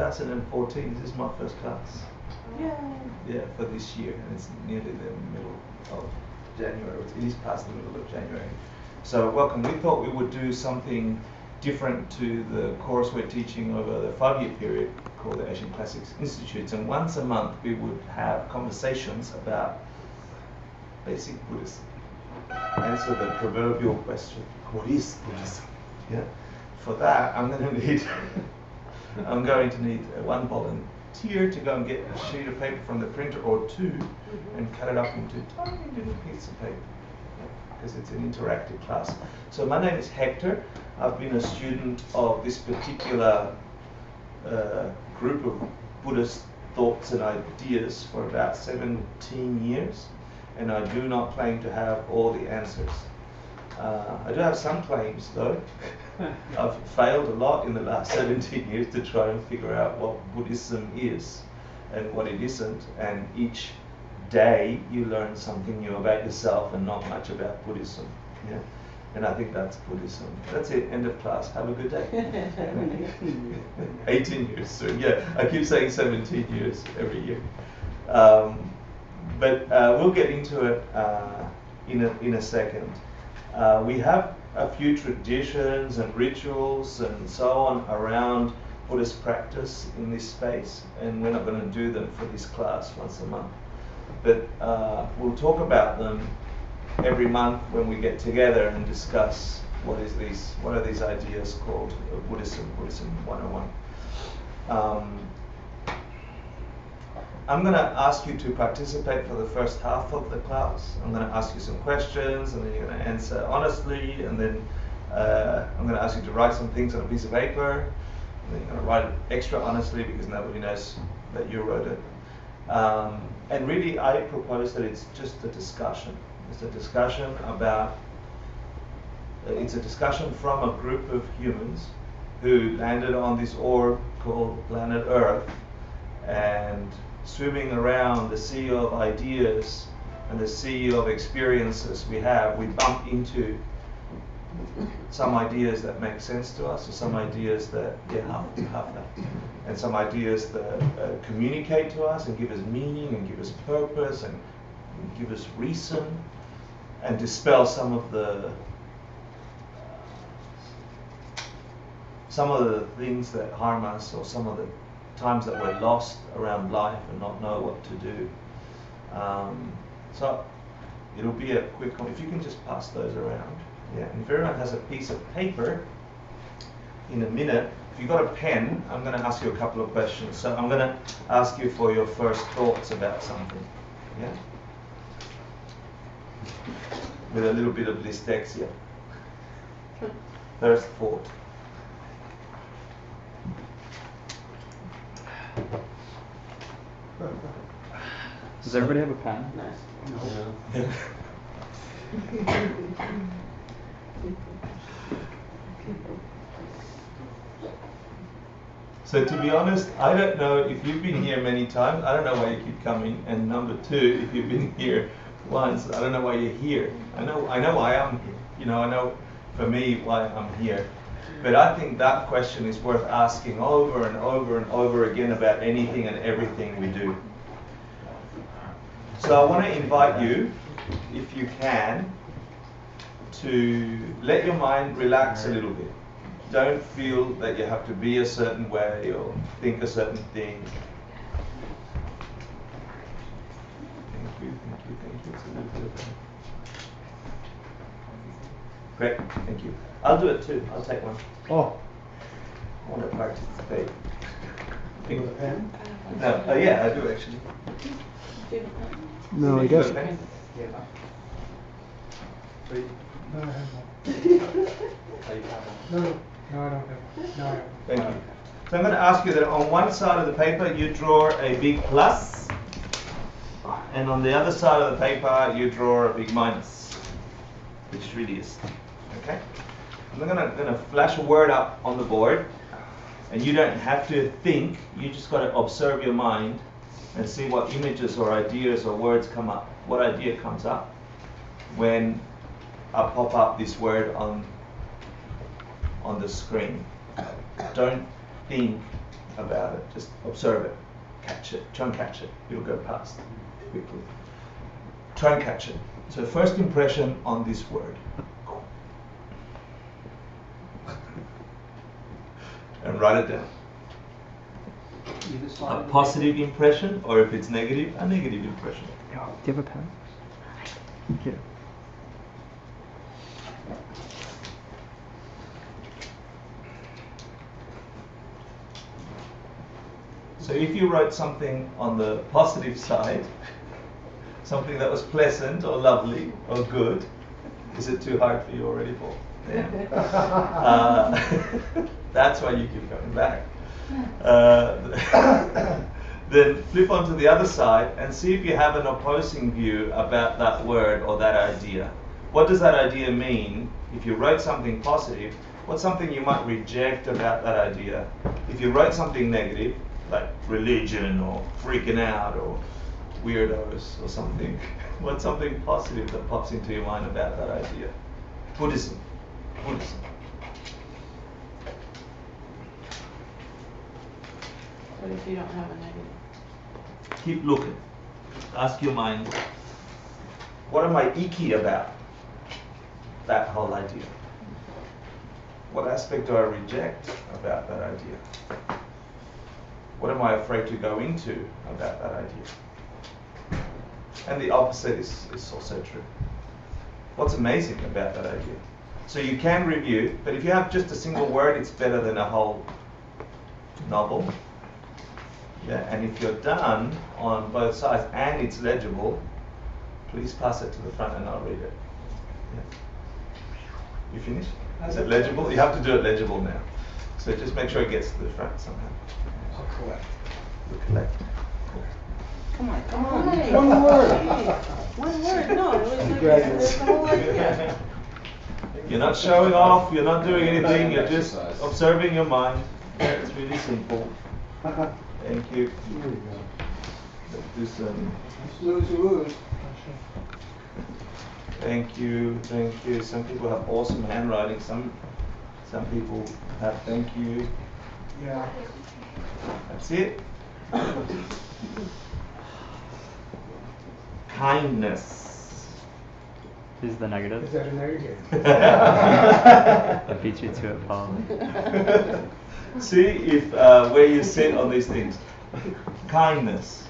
2014. This is my first class. Yay. Yeah, for this year, and it's nearly the middle of January. It is past the middle of January. So welcome. We thought we would do something different to the course we're teaching over the 5-year period called the Asian Classics Institutes, and once a month we would have conversations about basic Buddhism. Answer the proverbial question, what is Buddhism? Yeah. For that, I'm going to need one volunteer to go and get a sheet of paper from the printer or two and cut it up into tiny little pieces of paper, because it's an interactive class. So my name is Hector. I've been a student of this particular group of Buddhist thoughts and ideas for about 17 years, and I do not claim to have all the answers. I do have some claims though. I've failed a lot in the last 17 years to try and figure out what Buddhism is and what it isn't, and each day you learn something new about yourself and not much about Buddhism. Yeah? And I think that's Buddhism. That's it, end of class. Have a good day. 18 years soon. Yeah, I keep saying 17 years every year. But we'll get into it in a second. We have a few traditions and rituals and so on around Buddhist practice in this space, and we're not going to do them for this class once a month. But we'll talk about them every month when we get together and discuss what are these ideas called Buddhism 101. I'm going to ask you to participate for the first half of the class. I'm going to ask you some questions, and then you're going to answer honestly, and then I'm going to ask you to write some things on a piece of paper, and then you're going to write it extra honestly because nobody knows that you wrote it. And really, I propose that it's just a discussion. It's a discussion from a group of humans who landed on this orb called planet Earth, and swimming around the sea of ideas and the sea of experiences we bump into some ideas that make sense to us, or some ideas that, and some ideas that communicate to us and give us meaning and give us purpose and give us reason, and dispel some of the things that harm us, or some of the times that we're lost around life and not know what to do. So it'll be a quick one. If you can just pass those around. Yeah. And if everyone has a piece of paper, in a minute, if you've got a pen, I'm going to ask you a couple of questions. So I'm going to ask you for your first thoughts about something. Yeah? With a little bit of dyslexia. First thought. Does everybody have a pen? No. So to be honest, I don't know if you've been here many times. I don't know why you keep coming. And number two, if you've been here once, I don't know why you're here. I know why I'm here. I know for me why I'm here. But I think that question is worth asking over and over and over again about anything and everything we do. So I want to invite you, if you can, to let your mind relax a little bit. Don't feel that you have to be a certain way or think a certain thing. Thank you. It's a little bit of that. Great, thank you. I'll do it too. I'll take one. Oh. I want to participate. Do a pen? No, yeah, I do actually. No, he doesn't. No, I have one. No, I don't have one. No, I have one. Thank you. So I'm going to ask you that on one side of the paper you draw a big plus, and on the other side of the paper you draw a big minus, which really is. Okay? I'm going to flash a word up on the board, and you don't have to think, you just got to observe your mind and see what images or ideas or words come up. What idea comes up when I pop up this word on the screen. Don't think about it. Just observe it, catch it, try and catch it. It'll go past quickly. Try and catch it. So first impression on this word. And write it down. A positive impression, or if it's negative, a negative impression. Do you have a pen? Here. So if you wrote something on the positive side, something that was pleasant or lovely or good, is it too hard for you already, Paul? Yeah. That's why you keep coming back. Then flip onto the other side and see if you have an opposing view about that word or that idea. What does that idea mean? If you wrote something positive, what's something you might reject about that idea? If you wrote something negative, like religion or freaking out or weirdos or something, what's something positive that pops into your mind about that idea? Buddhism. What if you don't have a negative? Keep looking. Ask your mind, what am I icky about that whole idea? What aspect do I reject about that idea? What am I afraid to go into about that idea? And the opposite is also true. What's amazing about that idea? So you can review, but if you have just a single word, it's better than a whole novel. Yeah, and if you're done on both sides and it's legible, please pass it to the front and I'll read it. Yeah. You finished? Is it legible? You have to do it legible now. So just make sure it gets to the front somehow. I'll collect. You collect. Cool. Come on. One word. One word, no. It was Congratulations. the whole idea. You're not showing off, you're not doing anything, you're just observing your mind. It's really simple. Thank you. There you go. Let's do some. Lose. Thank you. Some people have awesome handwriting. Some people have thank you. Yeah. That's it. Kindness. Is the negative? Is that a negative? I beat you to it, Paul. See if where you sit on these things. Kindness.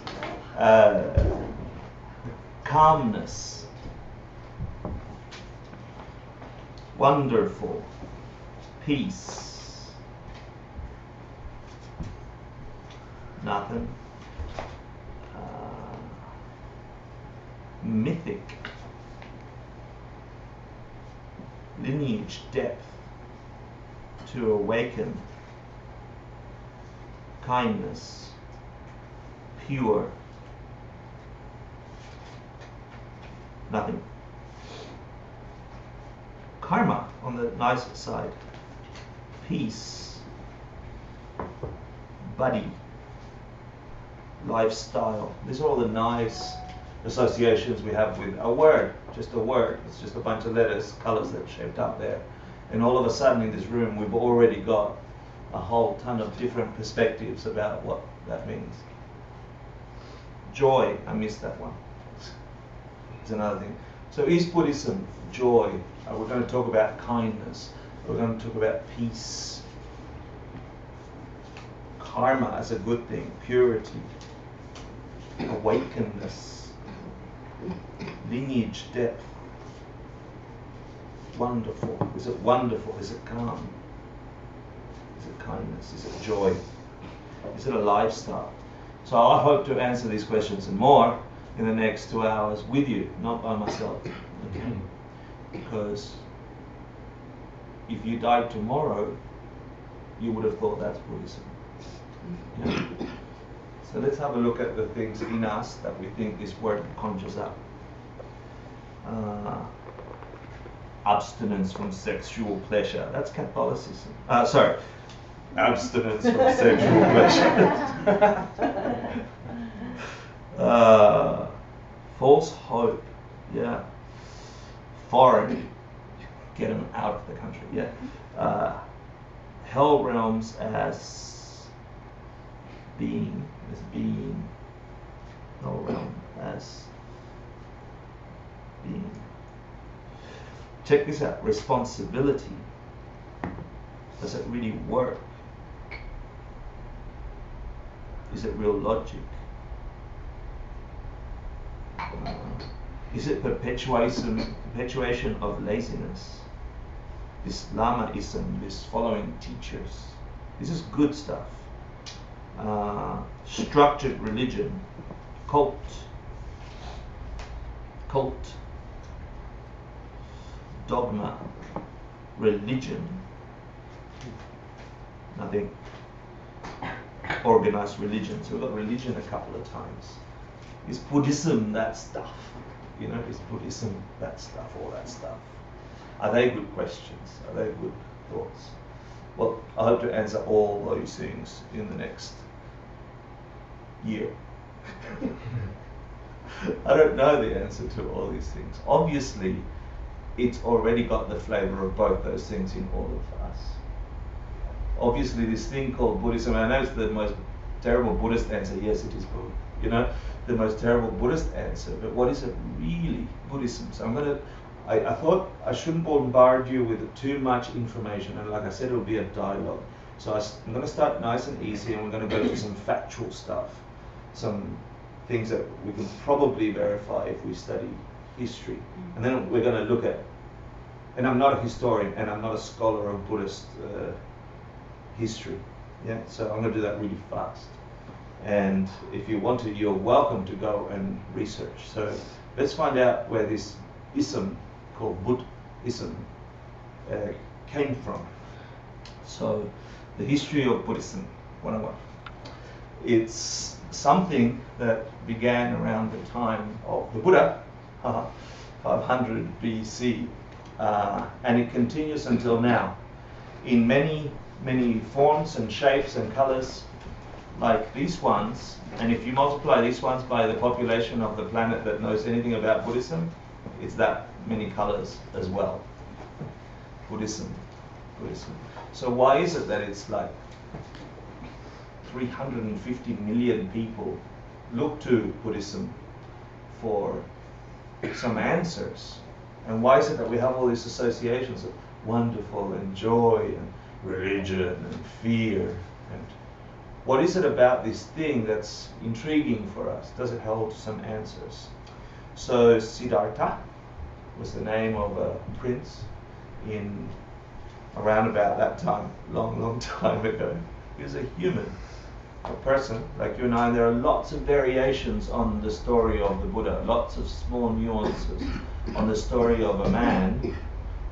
Calmness. Wonderful. Peace. Nothing. Mythic. Lineage, depth. To awaken. Kindness. Pure. Nothing. Karma on the nice side. Peace. Buddy. Lifestyle. These are all the nice associations we have with a word. Just a word. It's just a bunch of letters, colors that are shaped up there. And all of a sudden in this room we've already got a whole ton of different perspectives about what that means. Joy, I missed that one. It's another thing. So is Buddhism joy? We're going to talk about kindness. We're going to talk about peace. Karma as a good thing. Purity. Awakenness. Lineage, depth. Wonderful. Is it wonderful? Is it calm? Is it kindness? Is it joy? Is it a lifestyle? So I hope to answer these questions and more in the next 2 hours with you, not by myself. Okay? Because if you died tomorrow, you would have thought that's Buddhism. Yeah? So let's have a look at the things in us that we think this word conjures up. Abstinence from sexual pleasure. That's Catholicism. Abstinence from sexual pleasure. False hope. Yeah. Foreign. Get them out of the country. Yeah. Hell realms as being, no realm, as being. Check this out, responsibility. Does it really work? Is it real logic? Is it perpetuation of laziness? This Lamaism, this following teachers. This is good stuff. Structured religion, cult, dogma, religion, nothing. Organized religion. So we've got religion a couple of times. Is Buddhism that stuff? You know, is Buddhism that stuff, all that stuff? Are they good questions? Are they good thoughts? Well, I hope to answer all those things in the next year. I don't know the answer to all these things. Obviously, it's already got the flavor of both those things in all of us. Obviously, this thing called Buddhism, I know it's the most terrible Buddhist answer. Yes, it is, you know, the most terrible Buddhist answer. But what is it really, Buddhism? So I thought I shouldn't bombard you with too much information, and like I said, it'll be a dialogue. So I'm going to start nice and easy, and we're going to go to some factual stuff, some things that we can probably verify if we study history, and then we're going to look at. And I'm not a historian, and I'm not a scholar of Buddhist history. Yeah, so I'm going to do that really fast. And if you want to, you're welcome to go and research. So let's find out where this ism called Buddhism came from. So the history of Buddhism 101. It's something that began around the time of the Buddha, 500 BC, and it continues until now in many forms and shapes and colors, like these ones. And if you multiply these ones by the population of the planet that knows anything about Buddhism, it's that many colors as well. Buddhism. So why is it that it's like 350 million people look to Buddhism for some answers? And why is it that we have all these associations of wonderful and joy and religion and fear? And what is it about this thing that's intriguing for us? Does it hold some answers? So Siddhartha was the name of a prince in around about that time, long time ago. He was a human, a person like you and I. There are lots of variations on the story of the Buddha, lots of small nuances on the story of a man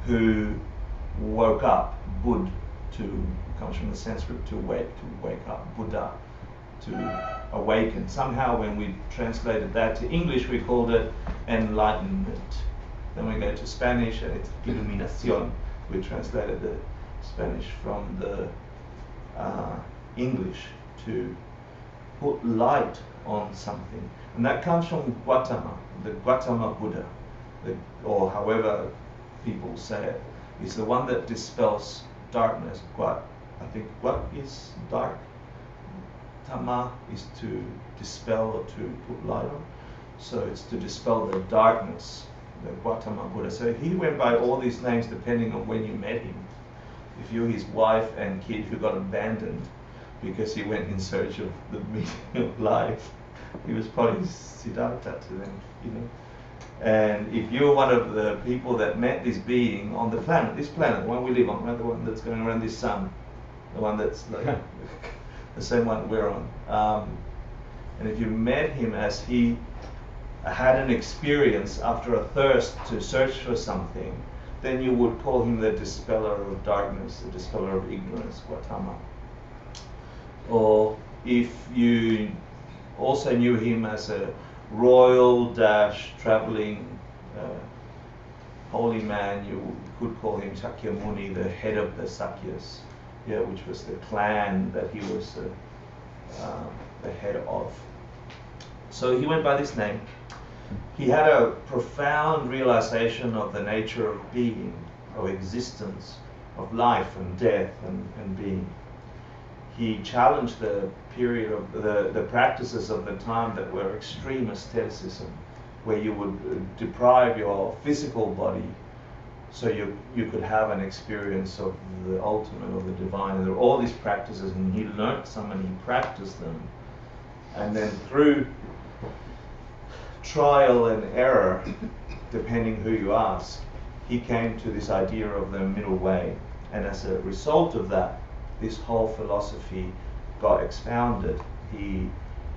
who woke up. Bud comes from the Sanskrit to wake up. Buddha, to awaken. Somehow when we translated that to English, we called it enlightenment. Then we go to Spanish and it's iluminación. We translated the Spanish from the English to put light on something. And that comes from Gautama, the Gautama Buddha, or however people say it. He's the one that dispels darkness. I think what is dark? Tama is to dispel or to put light on. So it's to dispel the darkness, the Gautama Buddha. So he went by all these names depending on when you met him. If you're his wife and kid who got abandoned because he went in search of the meaning of life, he was probably Siddhartha to them, you know. And if you're one of the people that met this being on the planet, this planet, the one we live on, right, the one that's going around this sun, the one that's like the same one we're on, and if you met him as he had an experience after a thirst to search for something, then you would call him the dispeller of darkness, the dispeller of ignorance, Gautama. Or if you also knew him as a royal traveling holy man, you could call him Shakyamuni, the head of the Sakyas, which was the clan that he was the head of. So he went by this name. He had a profound realization of the nature of being, of existence, of life and death and being. he challenged the period of the practices of the time that were extreme asceticism, where you would deprive your physical body so you could have an experience of the ultimate or the divine. And there were all these practices, and he learnt some and he practiced them. And then through trial and error, depending who you ask, he came to this idea of the middle way. And as a result of that, this whole philosophy got expounded.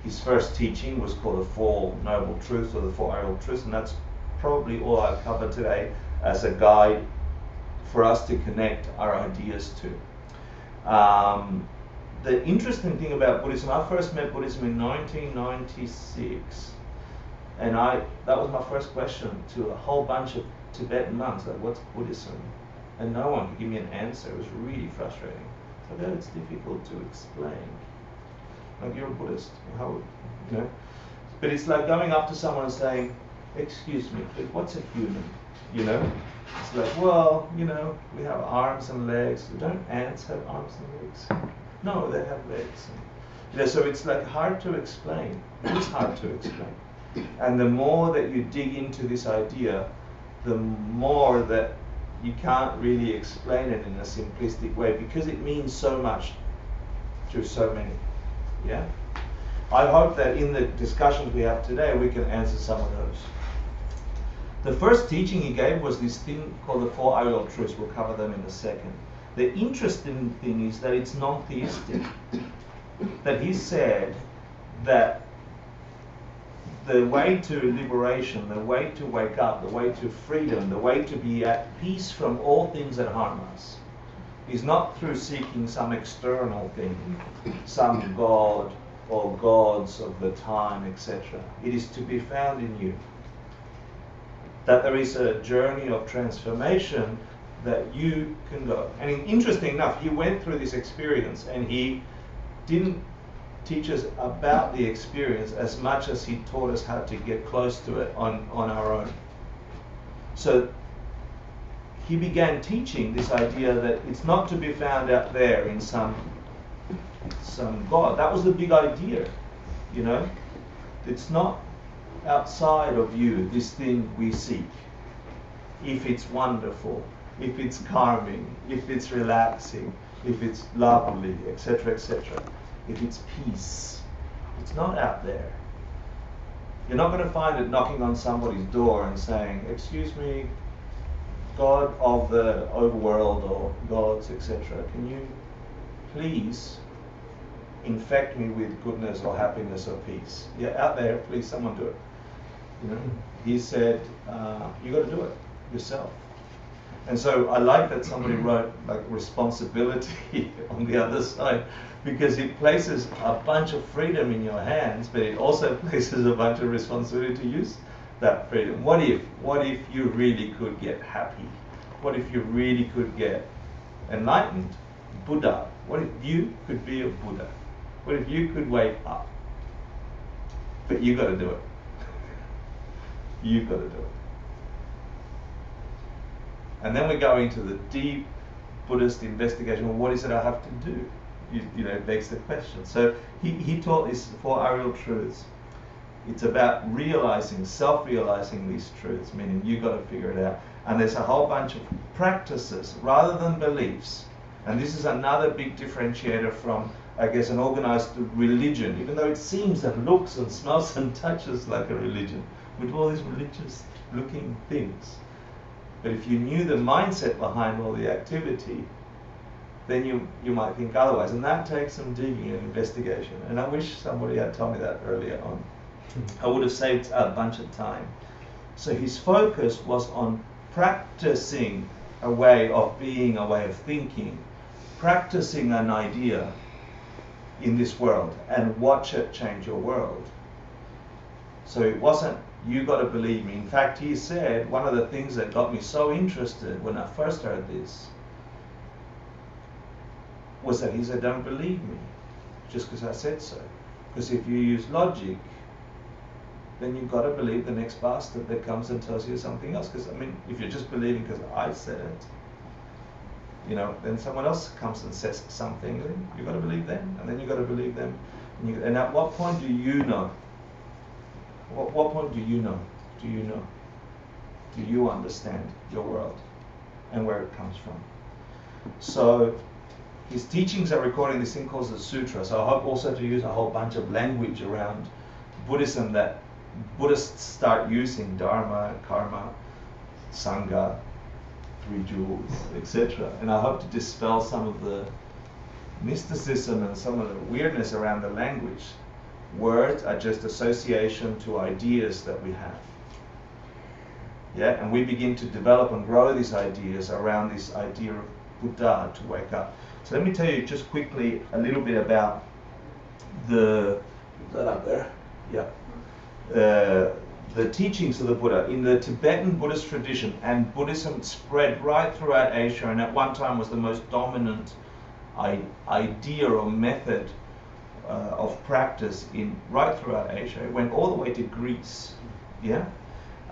His first teaching was called the Four Noble Truths, or the Four Arrow Truths, and that's probably all I'll cover today as a guide for us to connect our ideas to. The interesting thing about Buddhism, I first met Buddhism in 1996, and that was my first question to a whole bunch of Tibetan monks, like, what's Buddhism? And no one could give me an answer. It was really frustrating. So that it's difficult to explain. Like, you're a Buddhist, how would, you know? But it's like going up to someone and saying, excuse me, but what's a human? You know? It's like, well, you know, we have arms and legs. Don't ants have arms and legs? No, they have legs. You know, so it's like hard to explain. It's hard to explain. And the more that you dig into this idea, the more that you can't really explain it in a simplistic way, because it means so much to so many. Yeah? I hope that in the discussions we have today, we can answer some of those. The first teaching he gave was this thing called the Four Arrow Truths. We'll cover them in a second. The interesting thing is that it's non-theistic. That he said that the way to liberation, the way to wake up, the way to freedom, the way to be at peace from all things that harm us is not through seeking some external thing, some god or gods of the time, etc. It is to be found in you. That there is a journey of transformation that you can go. And interesting enough, he went through this experience and he didn't teach us about the experience as much as he taught us how to get close to it on our own. So he began teaching this idea that it's not to be found out there in some God. That was the big idea, you know. It's not outside of you, this thing we seek. If it's wonderful, if it's calming, if it's relaxing, if it's lovely, etc., etc. If it's peace, it's not out there. You're not going to find it knocking on somebody's door and saying, excuse me, God of the overworld or gods, etc., can you please infect me with goodness or happiness or peace? Yeah, out there, please, someone do it. You know, he said, you got to do it yourself. And so I like that somebody wrote like responsibility on the other side, because it places a bunch of freedom in your hands, but it also places a bunch of responsibility to use that freedom. What if you really could get happy? What if you really could get enlightened? Buddha. What if you could be a Buddha? What if you could wake up? But you got to do it. You got to do it. And then we go into the deep Buddhist investigation. Well, what is it I have to do? You know, it begs the question. So he taught these Four Arrow Truths. It's about realizing, self-realizing these truths, meaning you got to figure it out. And there's a whole bunch of practices rather than beliefs. And this is another big differentiator from, I guess, an organized religion, even though it seems and looks and smells and touches like a religion, with all these religious-looking things. But if you knew the mindset behind all the activity, then you might think otherwise. And that takes some digging and investigation. And I wish somebody had told me that earlier on. I would have saved a bunch of time. So his focus was on practicing a way of being, a way of thinking, practicing an idea in this world, and watch it change your world. So it wasn't, you got to believe me. In fact, he said, one of the things that got me so interested when I first heard this was that he said, don't believe me just because I said so. Because if you use logic, then you've got to believe the next bastard that comes and tells you something else. Because, I mean, if you're just believing because I said it, then someone else comes and says something, then you've got to believe them, and then you've got to believe them. And at what point do you know? What point do you know? Do you know? Do you understand your world and where it comes from? So his teachings are recorded in this thing called the Sutra. So I hope also to use a whole bunch of language around Buddhism that Buddhists start using: Dharma, Karma, Sangha, Three Jewels, etc. And I hope to dispel some of the mysticism and some of the weirdness around the language. Words are just association to ideas that we have. Yeah, and we begin to develop and grow these ideas around this idea of Buddha, to wake up. So let me tell you just quickly a little bit about is that up there? Yeah. The teachings of the Buddha. In the Tibetan Buddhist tradition, and Buddhism spread right throughout Asia, and at one time was the most dominant idea or method of practice right throughout Asia. It went all the way to Greece. Yeah.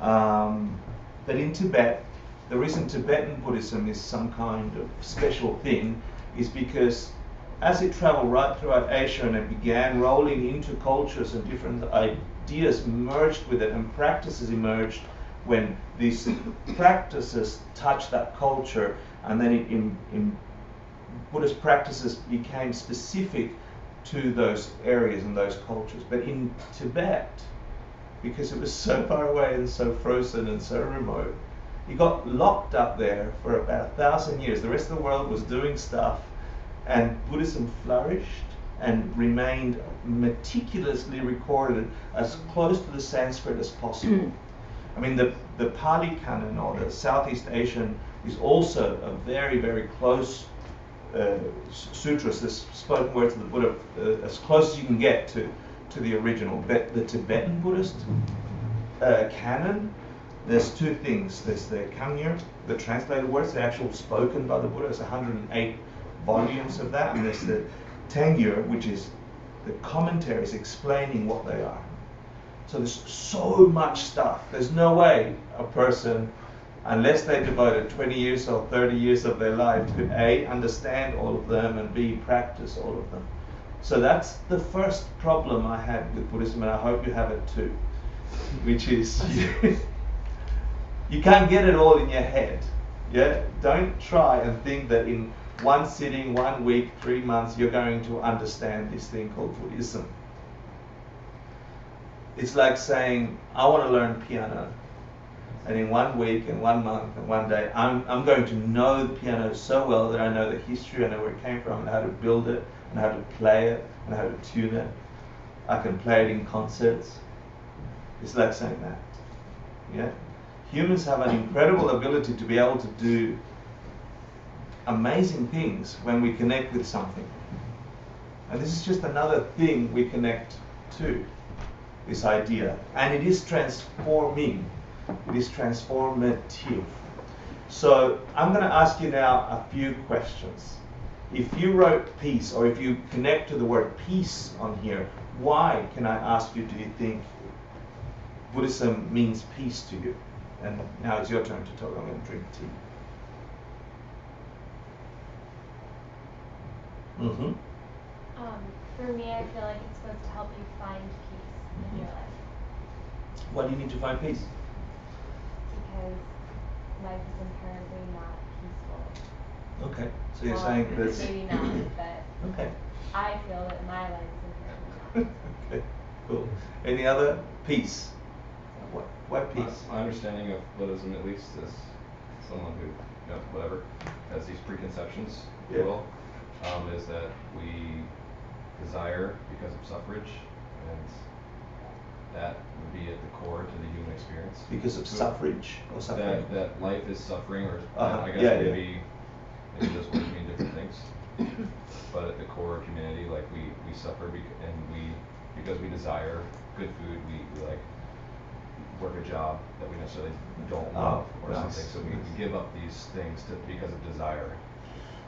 But in Tibet, the reason Tibetan Buddhism is some kind of special thing is because as it traveled right throughout Asia and it began rolling into cultures and different ideas merged with it and practices emerged, when these practices touched that culture, and then in Buddhist practices became specific to those areas and those cultures. But in Tibet, because it was so far away and so frozen and so remote, he got locked up there for about 1,000 years. The rest of the world was doing stuff, and Buddhism flourished and remained meticulously recorded as close to the Sanskrit as possible. I mean, the Pali Canon, or the Southeast Asian, is also a very, very close sutras, the spoken words of the Buddha, as close as you can get to the original. But the Tibetan Buddhist canon, there's two things. There's the Kamyur, the translated words, the actual spoken by the Buddha. There's 108 volumes of that. And there's the Tengyur, which is the commentaries explaining what they are. So there's so much stuff. There's no way a person, unless they devoted 20 years or 30 years of their life, could A, understand all of them, and B, practice all of them. So that's the first problem I had with Buddhism, and I hope you have it too, which is you can't get it all in your head. Yeah? Don't try and think that in one sitting, 1 week, 3 months, you're going to understand this thing called Buddhism. It's like saying, I want to learn piano, and in 1 week and 1 month and 1 day, I'm going to know the piano so well that I know the history, I know where it came from, and how to build it, and how to play it, and how to tune it. I can play it in concerts. It's like saying that. Yeah? Humans have an incredible ability to be able to do amazing things when we connect with something. And this is just another thing we connect to, this idea. And it is transforming. It is transformative. So I'm going to ask you now a few questions. If you wrote peace, or if you connect to the word peace on here, why, can I ask you, do you think Buddhism means peace to you? And now it's your turn to talk. I'm going to drink tea. Mm-hmm. For me, I feel like it's supposed to help you find peace in your life. Why do you need to find peace? Because life is inherently not peaceful. Okay, so you're Well, saying this. maybe not, but Okay. I feel that my life is inherently not. Okay, cool. Any other peace? What peace? My understanding of Buddhism, at least, as someone who, whatever, has these preconceptions, if you will, is that we desire because of suffrage, and that would be at the core to the human experience. Because of suffrage or suffering? That life is suffering, or I guess yeah, maybe those words mean different things. But at the core of humanity, like we suffer because we desire good food, we like work a job that we necessarily don't love or something. So we give up these things because of desire.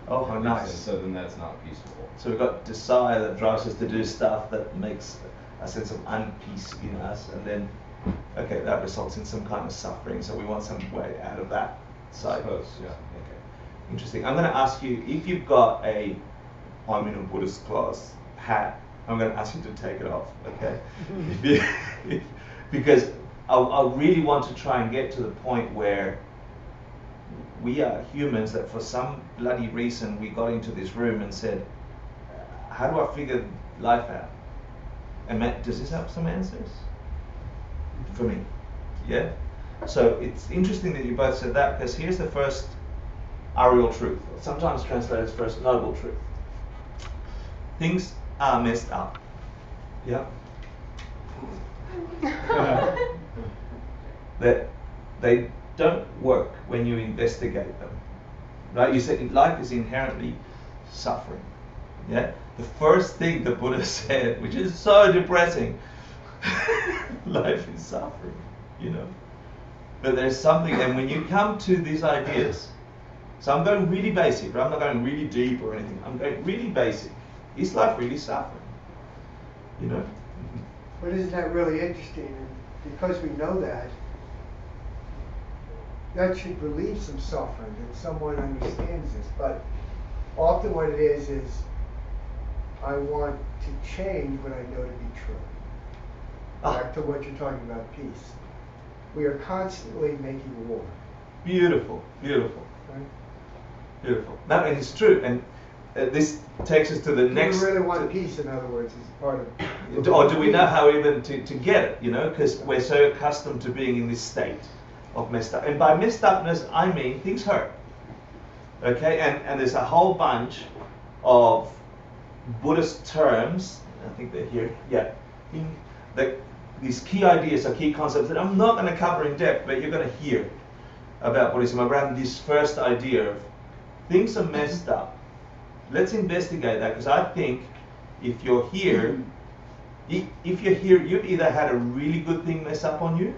Oh, how nice. And so then that's not peaceful. So we've got desire that drives us to do stuff that makes a sense of unpeace in us, and then, okay, that results in some kind of suffering, so we want some way out of that I side. suppose, yeah. Okay. interesting. I'm going to ask you, if you've got a I'm in a Buddhist class hat, I'm going to ask you to take it off, okay? Because I really want to try and get to the point where we are humans that for some bloody reason we got into this room and said, how do I figure life out? And does this have some answers? For me, yeah? So it's interesting that you both said that, because here's the first Arial truth, sometimes translated as first noble truth. Things are messed up. Yeah? That they don't work when you investigate them. Right? You said life is inherently suffering. Yeah? The first thing the Buddha said, which is so depressing, life is suffering, you know. But there's something, and when you come to these ideas, so I'm going really basic, right? I'm not going really deep or anything. I'm going really basic. Is life really suffering? You know? But isn't that really interesting? And because we know that, that should relieve some suffering, that someone understands this. But often what it is I want to change what I know to be true. Back to what you're talking about, peace. We are constantly making war. Beautiful, beautiful. Right? Beautiful. Now, and it's true, and this takes us to the next. We really want peace, in other words, as part of. Or do we know how even to get it? You know, because we're so accustomed to being in this state of messed up. And by messed upness, I mean things hurt. Okay, and there's a whole bunch of Buddhist terms. I think they're here. Yeah, these key ideas or key concepts that I'm not going to cover in depth, but you're going to hear about Buddhism around this first idea of things are messed up. Let's investigate that, because I think if you're here, you've either had a really good thing mess up on you,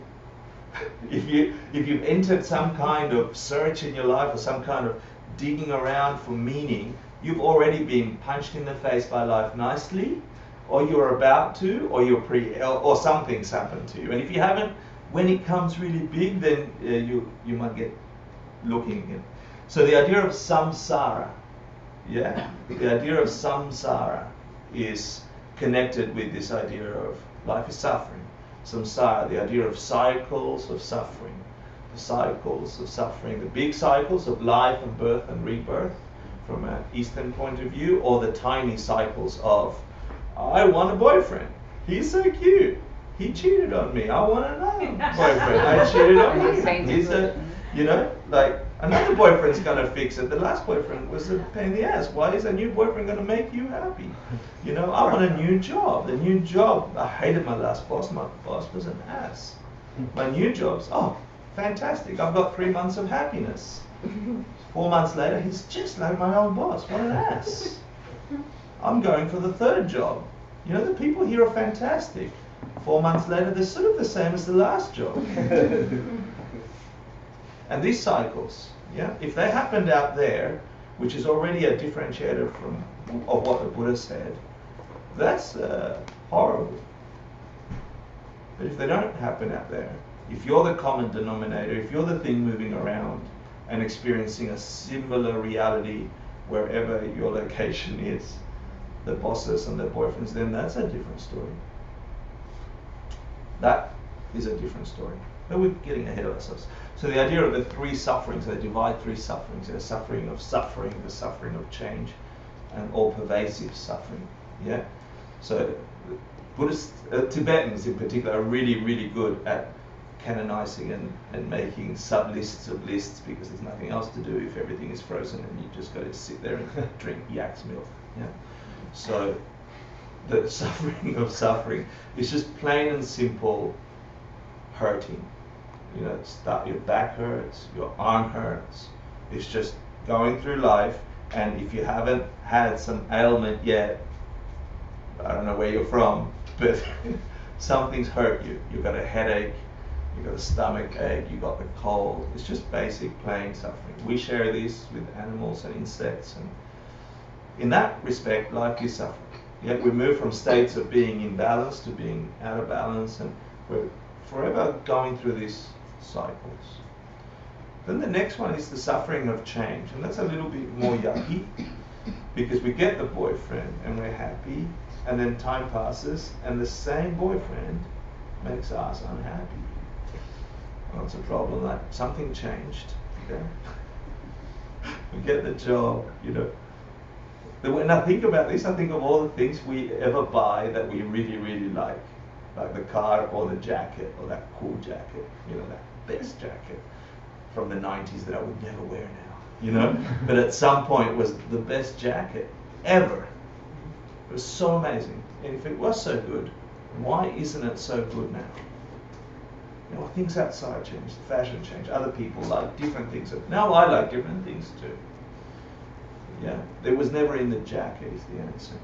if you've entered some kind of search in your life or some kind of digging around for meaning, you've already been punched in the face by life nicely, or you're about to, or something's happened to you. And if you haven't, when it comes really big, then you might get looking again. So the idea of samsara, yeah, the idea of samsara is connected with this idea of life is suffering. Samsara, the idea of cycles of suffering, the cycles of suffering, the big cycles of life and birth and rebirth from an Eastern point of view, or the tiny cycles of I want a boyfriend. He's so cute. He cheated on me. I want another boyfriend. I cheated on him. He's like another boyfriend's gonna fix it. The last boyfriend was a pain in the ass. Why is a new boyfriend gonna make you happy? You know, I want a new job. The new job. I hated my last boss. My boss was an ass. My new job's fantastic. I've got 3 months of happiness. 4 months later, he's just like my old boss. What an ass. I'm going for the third job. You know, the people here are fantastic. 4 months later, they're sort of the same as the last job. And these cycles, yeah, if they happened out there, which is already a differentiator of what the Buddha said, that's horrible. But if they don't happen out there, if you're the common denominator, if you're the thing moving around and experiencing a similar reality wherever your location is, the bosses and their boyfriends, then that's a different story. That is a different story. But we're getting ahead of ourselves. So the idea of the three sufferings, they divide three sufferings. There's suffering of suffering, the suffering of change, and all-pervasive suffering. Yeah. So Buddhist Tibetans in particular are really, really good at canonizing and making sub-lists of lists, because there's nothing else to do if everything is frozen and you just got to sit there and drink yak's milk. Yeah. So the suffering of suffering is just plain and simple hurting. You know, your back hurts, your arm hurts. It's just going through life, and if you haven't had some ailment yet, I don't know where you're from, but something's hurt you. You've got a headache, you've got a stomach ache, you've got the cold. It's just basic plain suffering. We share this with animals and insects, and in that respect, life is suffering. Yet we move from states of being in balance to being out of balance, and we're forever going through these cycles. Then the next one is the suffering of change, and that's a little bit more yucky, because we get the boyfriend and we're happy, and then time passes and the same boyfriend makes us unhappy. Well, it's a problem, like something changed. Okay? We get the job, you know. When I think about this, I think of all the things we ever buy that we really, really like the car or the jacket or that cool jacket, you know, that best jacket from the 90s that I would never wear now, you know. But at some point it was the best jacket ever. It was so amazing. And if it was so good, why isn't it so good now? You know, things outside change, fashion change, other people like different things. Now I like different things too. Yeah, it was never in the jacket is the answer.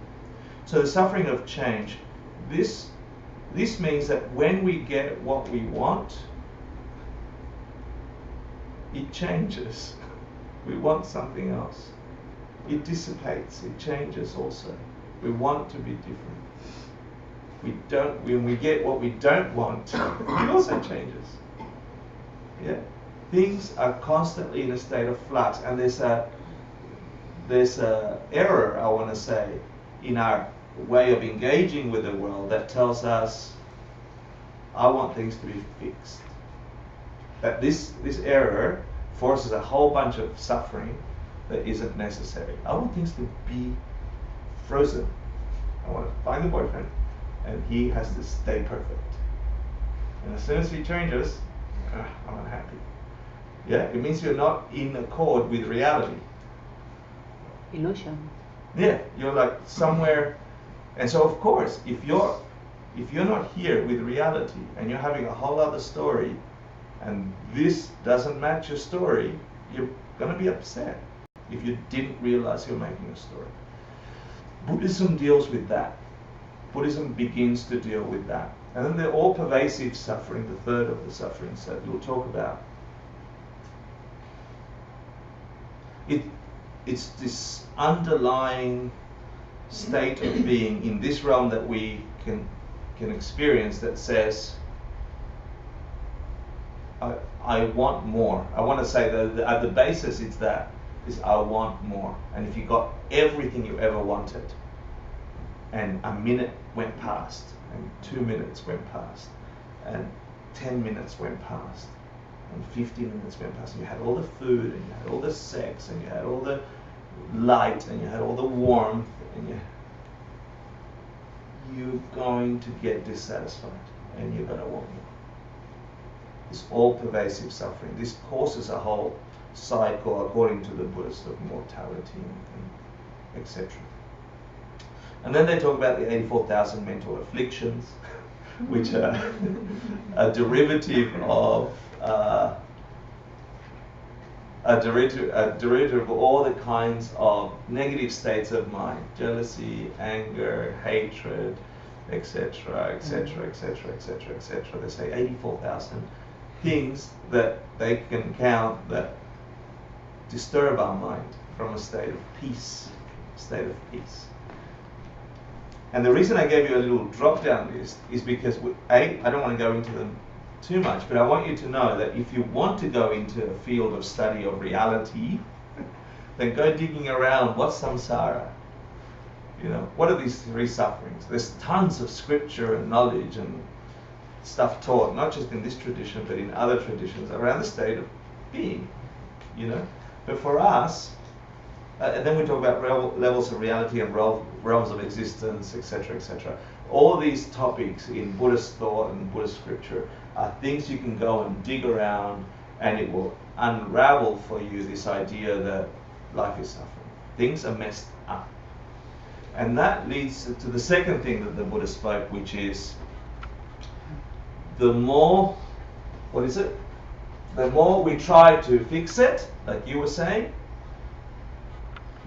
So the suffering of change, this means that when we get what we want, it changes. We want something else. It dissipates, it changes also. We want to be different. When we get what we don't want, it also changes. Yeah, things are constantly in a state of flux, and there's a error, I want to say, in our way of engaging with the world that tells us, I want things to be fixed. That this error forces a whole bunch of suffering that isn't necessary. I want things to be frozen. I want to find the boyfriend, and he has to stay perfect. And as soon as he changes, I'm unhappy. Yeah, it means you're not in accord with reality. Illusion. Yeah, you're like somewhere, and so of course, if you're not here with reality and you're having a whole other story, and this doesn't match your story, you're gonna be upset if you didn't realize you're making a story. Buddhism deals with that. Buddhism begins to deal with that. And then the all-pervasive suffering, the third of the sufferings that we'll talk about. It's this underlying state of being in this realm that we can experience that says, I want more. I want to say that at the basis it's that, is I want more. And if you got everything you ever wanted, and a minute went past, and 2 minutes went past, and 10 minutes went past, and 15 minutes went past, and you had all the food, and you had all the sex, and you had all the light, and you had all the warmth, and you're going to get dissatisfied, and you're going to want more. This all-pervasive suffering. This causes a whole cycle, according to the Buddhists, of mortality and etc. And then they talk about the 84,000 mental afflictions, which are a derivative of of all the kinds of negative states of mind: jealousy, anger, hatred, etc., etc., etc., etc., etc. They say 84,000 things that they can count that disturb our mind from a state of peace, And the reason I gave you a little drop-down list is because, I don't want to go into them too much, but I want you to know that if you want to go into a field of study of reality, then go digging around. What's samsara? You know, what are these three sufferings? There's tons of scripture and knowledge and stuff taught, not just in this tradition, but in other traditions, around the state of being, you know. But for us, and then we talk about levels of reality and realms of existence, etc., etc. All these topics in Buddhist thought and Buddhist scripture are things you can go and dig around, and it will unravel for you this idea that life is suffering. Things are messed up. And that leads to the second thing that the Buddha spoke, which is the more we try to fix it, like you were saying,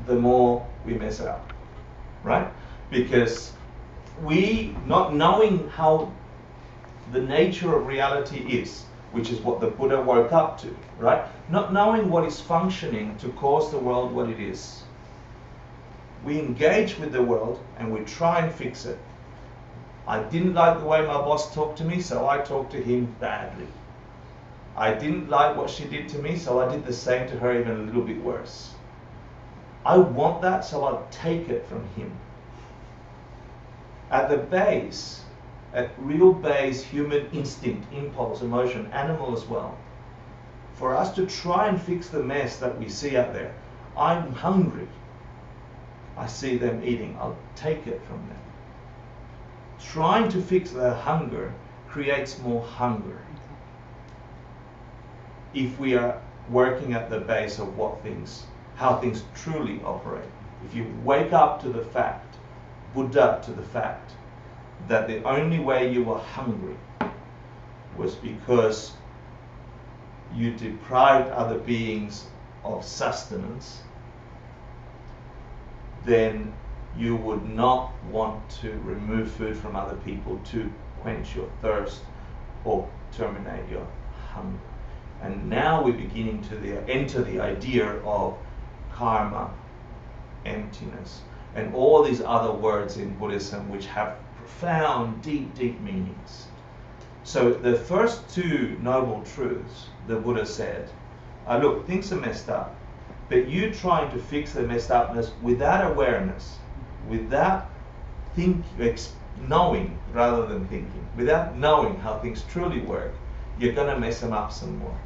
the more we mess it up, right? Because we, not knowing how the nature of reality is, which is what the Buddha woke up to, right? Not knowing what is functioning to cause the world what it is. We engage with the world and we try and fix it. I didn't like the way my boss talked to me, so I talked to him badly. I didn't like what she did to me, so I did the same to her, even a little bit worse. I want that, so I'll take it from him. At the base, at real base, human instinct, impulse, emotion, animal as well, for us to try and fix the mess that we see out there, I'm hungry. I see them eating, I'll take it from them. Trying to fix their hunger creates more hunger. If we are working at the base of how things truly operate. If you wake up to the fact, Buddha to the fact, that the only way you were hungry was because you deprived other beings of sustenance, then you would not want to remove food from other people to quench your thirst or terminate your hunger. And now we're beginning to enter the idea of karma, emptiness, and all these other words in Buddhism which have profound, deep, deep meanings. So the first two noble truths the Buddha said are, look, things are messed up, but you trying to fix the messed upness without awareness, without knowing rather than thinking, without knowing how things truly work, you're going to mess them up some more.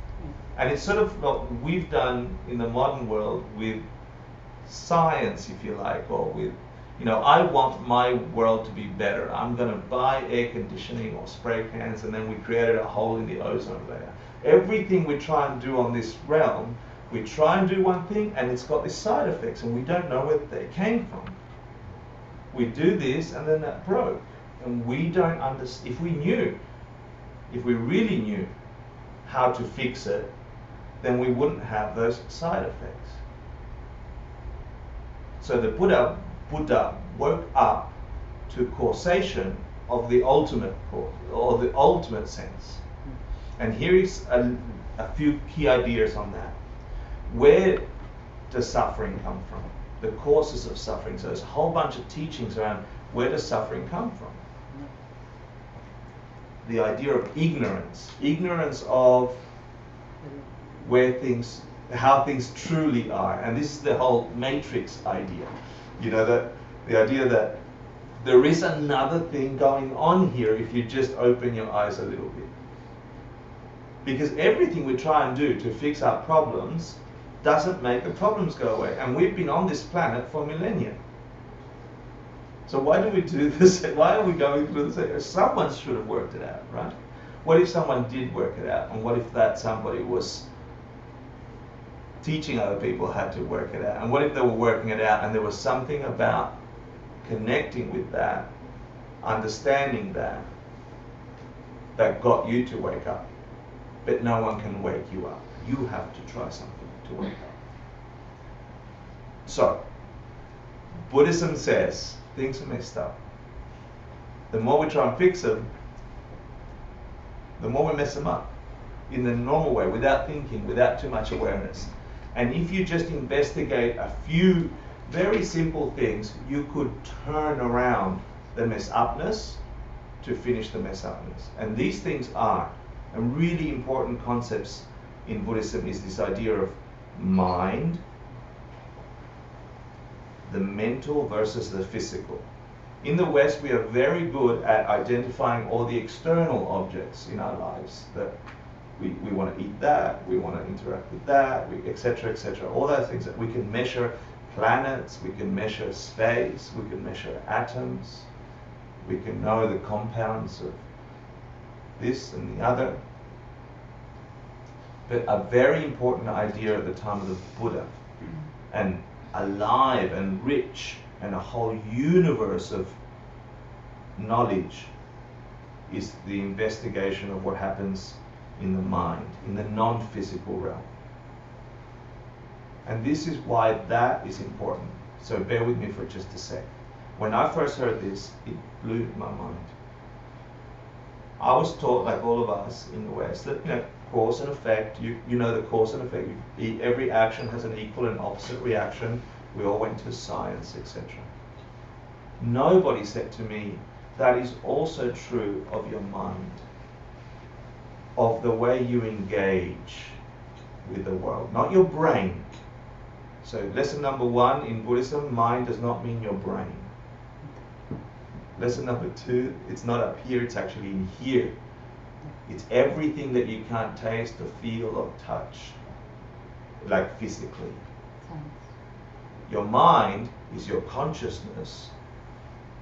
And it's sort of what we've done in the modern world with science, if you like, or with, I want my world to be better. I'm going to buy air conditioning or spray cans, and then we created a hole in the ozone layer. Everything we try and do on this realm, we try and do one thing, and it's got these side effects, and we don't know where they came from. We do this, and then that broke. And we don't understand. If we really knew how to fix it, then we wouldn't have those side effects. So the Buddha woke up to causation of the ultimate cause, or the ultimate sense. And here is a few key ideas on that. Where does suffering come from? The causes of suffering. So there's a whole bunch of teachings around where does suffering come from. The idea of ignorance of how things truly are. And this is the whole matrix idea. That the idea that there is another thing going on here if you just open your eyes a little bit. Because everything we try and do to fix our problems doesn't make the problems go away. And we've been on this planet for millennia. So why do we do this? Why are we going through this? Someone should have worked it out, right? What if someone did work it out? And what if that somebody was teaching other people how to work it out? And what if they were working it out and there was something about connecting with that, understanding that got you to wake up? But no one can wake you up. You have to try something to wake up. So, Buddhism says things are messed up. The more we try and fix them, the more we mess them up in the normal way, without thinking, without too much awareness. And if you just investigate a few very simple things, you could turn around the mess upness to finish the mess upness. And these things are, and really important concepts in Buddhism is this idea of mind, the mental versus the physical. In the West, we are very good at identifying all the external objects in our lives. That we want to eat that, we want to interact with that, etc., etc. All those things that we can measure planets, we can measure space, we can measure atoms, we can know the compounds of this and the other. But a very important idea at the time of the Buddha, and alive and rich and a whole universe of knowledge, is the investigation of what happens in the mind, in the non-physical realm. And this is why that is important. So bear with me for just a sec. When I first heard this, it blew my mind. I was taught, like all of us in the West, that cause and effect, you know the cause and effect. Every action has an equal and opposite reaction. We all went to science, etc. Nobody said to me, that is also true of your mind. of the way you engage with the world, not your brain. So lesson number 1 in Buddhism, mind does not mean your brain. Lesson number 2, it's not up here, it's actually in here. It's everything that you can't taste or feel or touch, like physically. Your mind is your consciousness,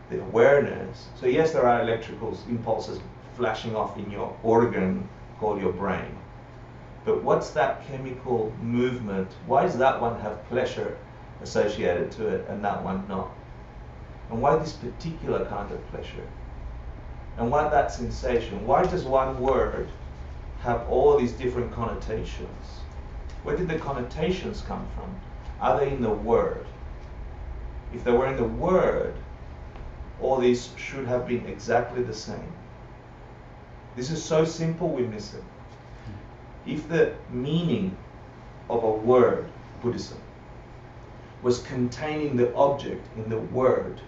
the awareness. So yes, there are electrical impulses flashing off in your organ called your brain. But what's that chemical movement? Why does that one have pleasure associated to it and that one not? And why this particular kind of pleasure? And why that sensation? Why does one word have all these different connotations? Where did the connotations come from? Are they in the word? If they were in the word, all these should have been exactly the same. This is so simple we miss it. If the meaning of a word, Buddhism, was containing the object in the word,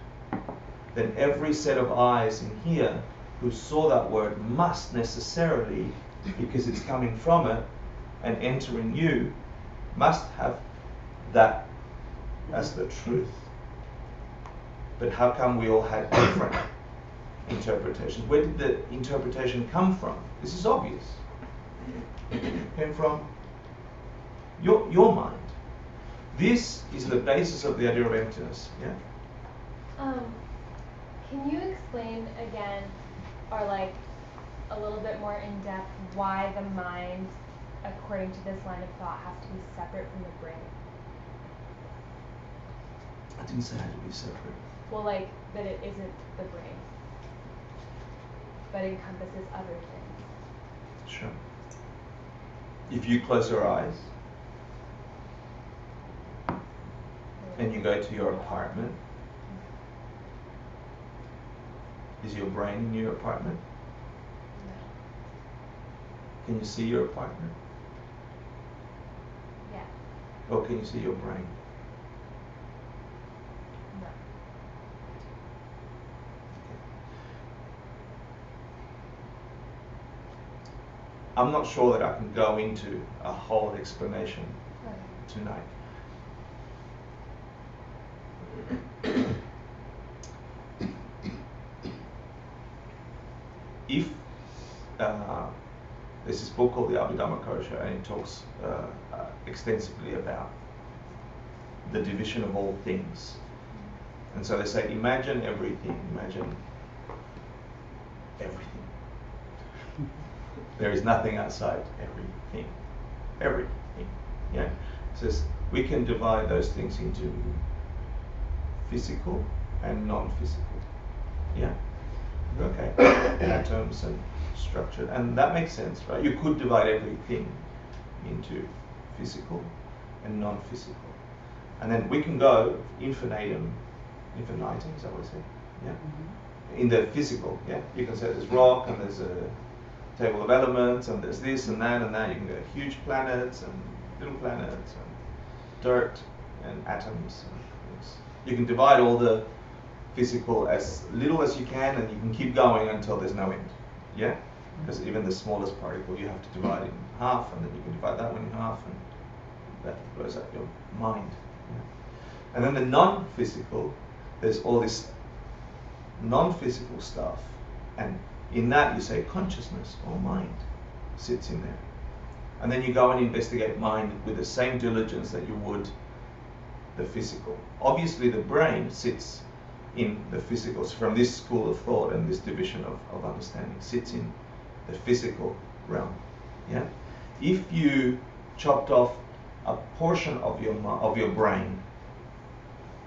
then every set of eyes in here who saw that word must necessarily, because it's coming from it and entering you, must have that as the truth. But how come we all had different interpretations? Where did the interpretation come from? This is obvious. It came from your mind. This is the basis of the idea of emptiness. Yeah? Can you explain again, or like a little bit more in depth, why the mind, according to this line of thought, has to be separate from the brain? I didn't say it had to be separate. Well, like that it isn't the brain, but encompasses other things. Sure. If you close your eyes and you go to your apartment, is your brain in your apartment? No. Can you see your apartment? Yeah. Or can you see your brain? No. I'm not sure that I can go into a whole explanation tonight. If there's this book called the Abhidhamma Kosha, and it talks extensively about the division of all things. And so they say, imagine everything, imagine everything. There is nothing outside everything. Everything. Yeah? It says we can divide those things into physical and non-physical. Yeah? Okay. Atoms and structure. And that makes sense, right? You could divide everything into physical and non-physical. And then we can go infinitum, is that what I said? Yeah? Mm-hmm. In the physical, yeah? You can say there's rock and there's a table of elements and there's this and that and that. You can go huge planets and little planets and dirt and atoms and things. You can divide all the physical as little as you can, and you can keep going until there's no end. Yeah? Because even the smallest particle you have to divide in half, and then you can divide that one in half, and that blows up your mind. Yeah? And then the non-physical, there's all this non-physical stuff, and in that you say consciousness or mind sits in there. And then you go and investigate mind with the same diligence that you would the physical. Obviously the brain sits in the physical. So from this school of thought and this division of understanding, sits in the physical realm. Yeah. If you chopped off a portion of your brain,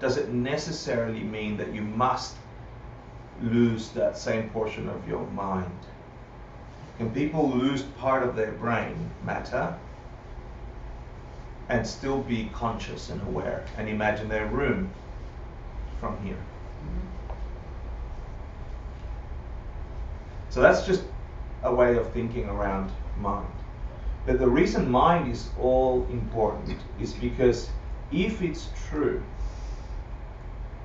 does it necessarily mean that you must lose that same portion of your mind? Can people lose part of their brain matter and still be conscious and aware and imagine their room from here? So that's just a way of thinking around mind. But the reason mind is all important is because if it's true,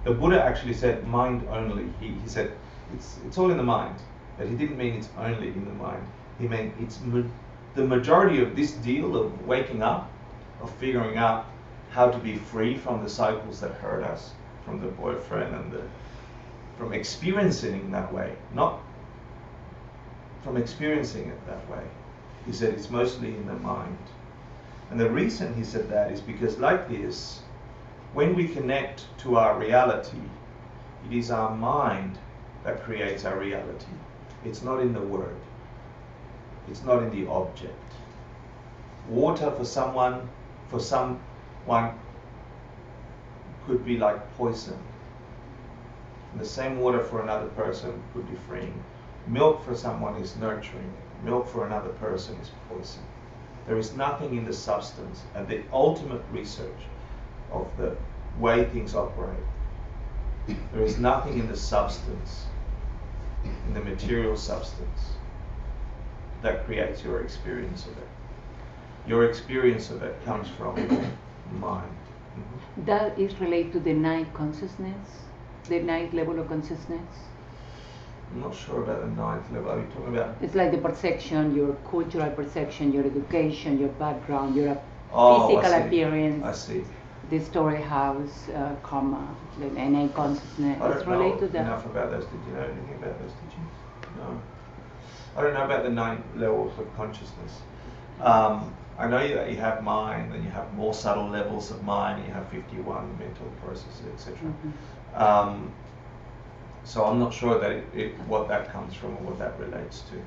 the Buddha actually said mind only. He said it's all in the mind, but he didn't mean it's only in the mind. He meant the majority of this deal of waking up, of figuring out how to be free from the cycles that hurt us, from the boyfriend and from experiencing that way, not from experiencing it that way. He said it's mostly in the mind. And the reason he said that is because, like this, when we connect to our reality, it is our mind that creates our reality. It's not in the word. It's not in the object. Water for someone could be like poison. And the same water for another person could be freeing. Milk for someone is nurturing. Milk for another person is poison. There is nothing in the substance, and the ultimate research of the way things operate. There is nothing in the substance, in the material substance, that creates your experience of it. Your experience of it comes from mind. Mm-hmm. That is related to the ninth consciousness, the ninth level of consciousness. I'm not sure about the ninth level. Are you talking about? It's like the perception, your cultural perception, your education, your background, your Oh, physical I see. appearance. I see. The story house, karma, the innate consciousness. I It's don't related know to that. enough about those. Did you know anything about those? Did you? No. I don't know about the 9 levels of consciousness. I know that you have mind, and you have more subtle levels of mind, and you have 51 mental processes, etc. Mm-hmm. So I'm not sure that what that comes from or what that relates to.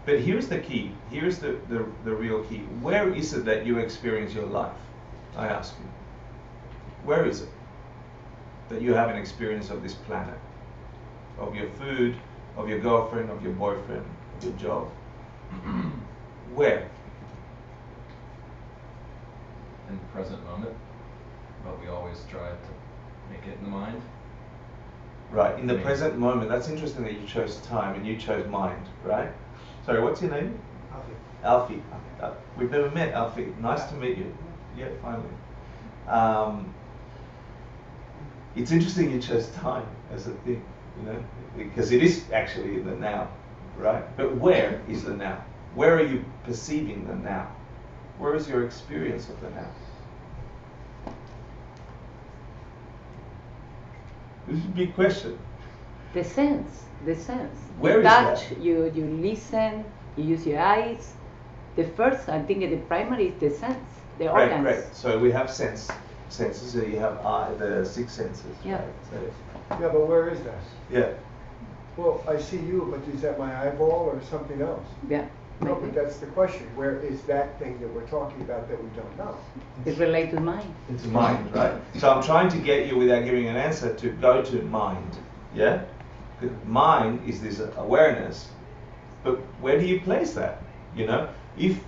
But here's the key. Here's the real key. Where is it that you experience your life? I ask you. Where is it that you have an experience of this planet? Of your food, of your girlfriend, of your boyfriend, of your job? Where? In the present moment, but we always try to make it in the mind. Right, in the present moment. That's interesting that you chose time and you chose mind, right? Sorry, what's your name? Alfie. We've never met, Alfie. Nice to meet you. Yeah, finally. It's interesting you chose time as a thing, you know, because it is actually in the now, right? But where is the now? Where are you perceiving the now? Where is your experience of the now? This is a big question. The sense. Where you is touch, that? you listen, you use your eyes. The first, I think the primary is the sense, the organs. Great. So we have senses. So you have the 6 senses. Yeah. Right? So, Yeah, but where is that? yeah. Well, I see you, but is that my eyeball or something else? Yeah. No, maybe. but that's the question. Where is that thing that we're talking about that we don't know? It's related to mind. It's mind, right? So I'm trying to get you, without giving an answer, to go to mind. Yeah? 'Cause mind is this awareness, but where do you place that? You know, if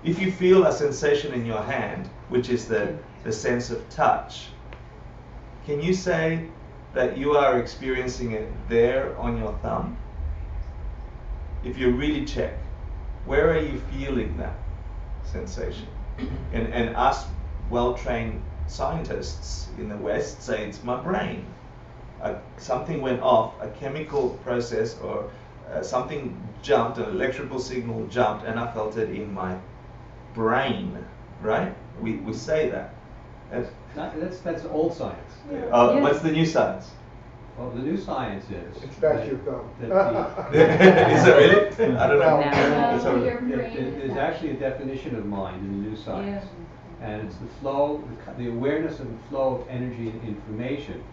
you feel a sensation in your hand, which is the sense of touch, can you say that you are experiencing it there on your thumb? If you really check, where are you feeling that sensation? And us well-trained scientists in the West say it's my brain. Something went off, a chemical process or something jumped, an electrical signal jumped, and I felt it in my brain, right? We say that. That's old science. Yeah. What's the new science? Well, the new science is It's back to your thumb. Is it really? I don't know. No. It's over. Your brain there's actually a definition of mind in the new science, and it's the flow, the awareness of the flow of energy and information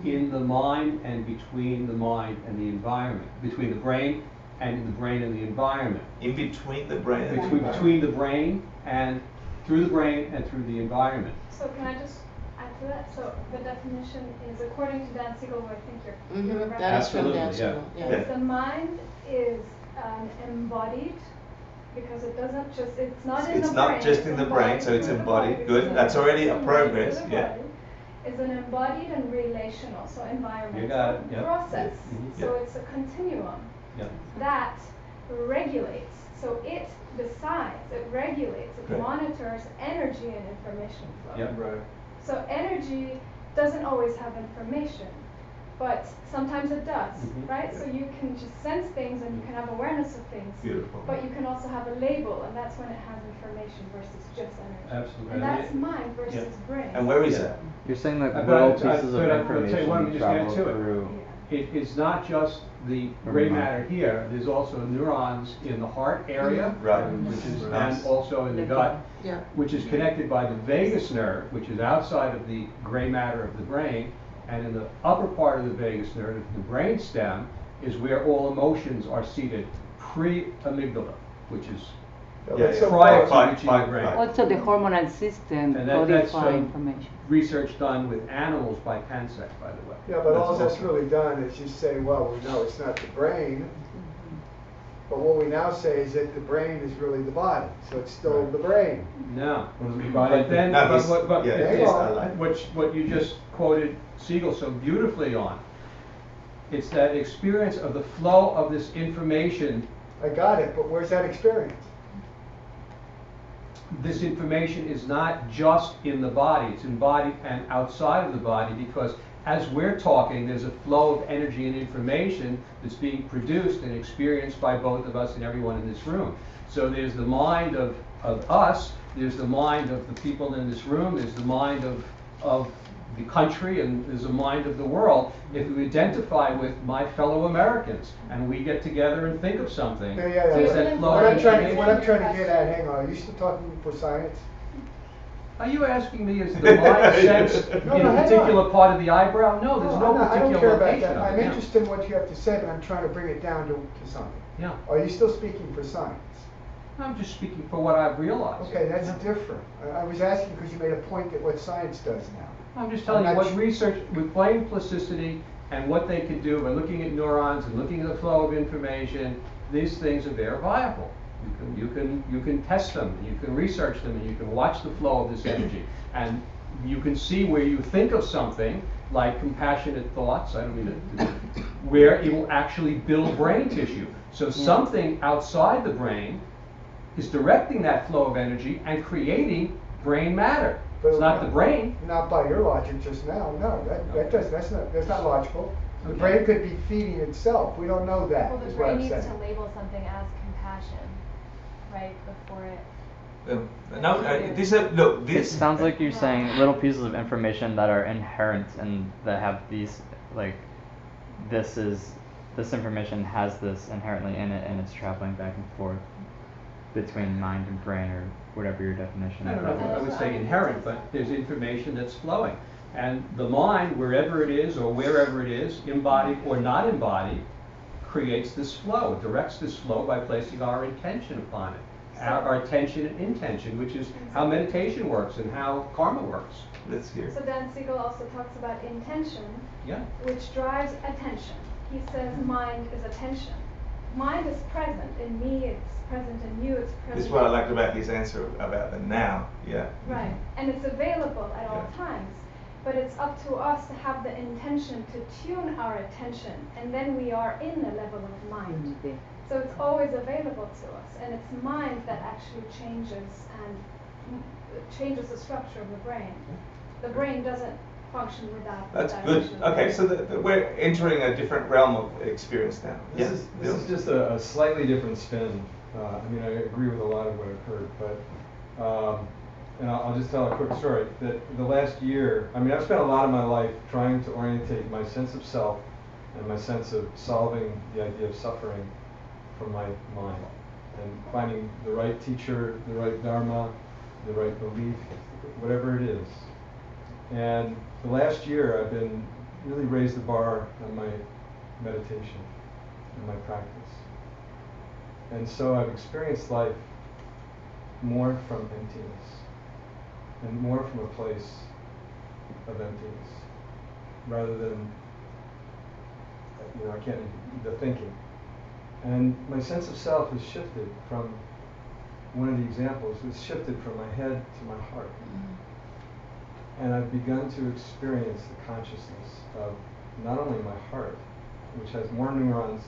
in the mind and between the mind and the environment, between the brain and the brain and the environment, In between the brain and between the brain and through the brain and through the environment. So can I just add to that? So the definition is, according to Dan Siegel, who I think you're referencing, That is from Absolutely, Dan yeah. Siegel, Yeah. is the mind is embodied, because it doesn't just, it's not in the brain. It's not just in the brain, so it's embodied. Good. That's already a progress. Yeah. Is an embodied and relational, so environmental You got it, yep. process. Mhm. So Yep. it's a continuum Yeah. that regulates. So it decides, it regulates, it Great. monitors energy and information flow. Yep. Right. So energy doesn't always have information. but sometimes it does, right? So you can just sense things and you can have awareness of things. Beautiful. But you can also have a label, and that's when it has information versus just energy. Absolutely. And that's mind versus brain. And where is that? You're saying that But little I- pieces of but I'll tell you information what, let me just add travel to it. through. It's not just the gray matter here, there's also neurons in the heart area, Right. which is, Nice. and also in the gut, which is connected by the vagus nerve, which is outside of the gray matter of the brain, and in the upper part of the vagus nerve, the brain stem, is where all emotions are seated pre-amygdala, which is Yeah, prior to Fine, reaching fine, the brain. right. Also the hormonal system And that's codify some information. research done with animals by Pansek, by the way. Yeah, but all That's that's also- really done is just say, well, we know it's not the brain, but what we now say is that the brain is really the body, so it's still Right. the brain. No, but then, No, but, he's- but yeah, if he's- you- I like what you just quoted Siegel so beautifully on, it's that experience of the flow of this information. I got it, but where's that experience? This information is not just in the body, it's embodied and outside of the body, because as we're talking, there's a flow of energy and information that's being produced and experienced by both of us and everyone in this room. So there's the mind of us, there's the mind of the people in this room, there's the mind of the country, and there's a mind of the world. If we identify with my fellow Americans and we get together and think of something, Yeah. there's that flow What of I'm trying to information. get at, hang on, are you still talking for science? Are you asking me is the mind sense in No, a hang particular on. part of the eyebrow? No, there's no I don't particular care about location that. of I'm it. Yeah. interested in what you have to say, but I'm trying to bring it down to something. Yeah, Are you still speaking for science? I'm just speaking for what I've realized. Okay, that's different. I was asking because you made a point that what science does now. I'm just telling you I'm not what research with brain plasticity and what they can do by looking at neurons and looking at the flow of information. These things are very viable. You can test them, you can research them, and you can watch the flow of this energy, and you can see where you think of something like compassionate thoughts. I don't mean to, where it will actually build brain tissue. So something outside the brain is directing that flow of energy and creating brain matter. It's not the brain. Not by your logic just now. No, that's not logical. The Okay. brain could be feeding itself. We don't know that. Well, the is what brain I'm needs saying. to label something as compassion, right, before it. No, look, It this. sounds like you're saying little pieces of information that are inherent and that have these, like, this information has this inherently in it, and it's traveling back and forth between mind and brain, or whatever your definition I of don't know that if I is. would say inherent, but there's information that's flowing. And the mind, wherever it is or wherever it is, embodied or not embodied, creates this flow, directs this flow by placing our intention upon it. Our attention and intention, which is how meditation works and how karma works. Let's hear. So Dan Siegel also talks about intention, Yeah. which drives attention. He says mind is attention. Mind is present in me, it's present in you, it's present. This is what I liked about his answer about the now. Yeah. Right, and it's available at all Yeah. times. But it's up to us to have the intention to tune our attention, and then we are in the level of mind. So it's always available to us, and it's mind that actually changes changes the structure of the brain. The brain doesn't function without. That's without good. action. Okay, so we're entering a different realm of experience now. This is just a slightly different spin. I mean, I agree with a lot of what I've heard, but and I'll just tell a quick story. That the last year, I mean, I've spent a lot of my life trying to orientate my sense of self and my sense of solving the idea of suffering from my mind, and finding the right teacher, the right dharma, the right belief, whatever it is. And the last year, I've been really raised the bar on my meditation and my practice. And so I've experienced life more from emptiness and more from a place of emptiness rather than, I can't, the thinking. And my sense of self has shifted from, one of the examples, it's shifted from my head to my heart. And I've begun to experience the consciousness of not only my heart, which has more neurons.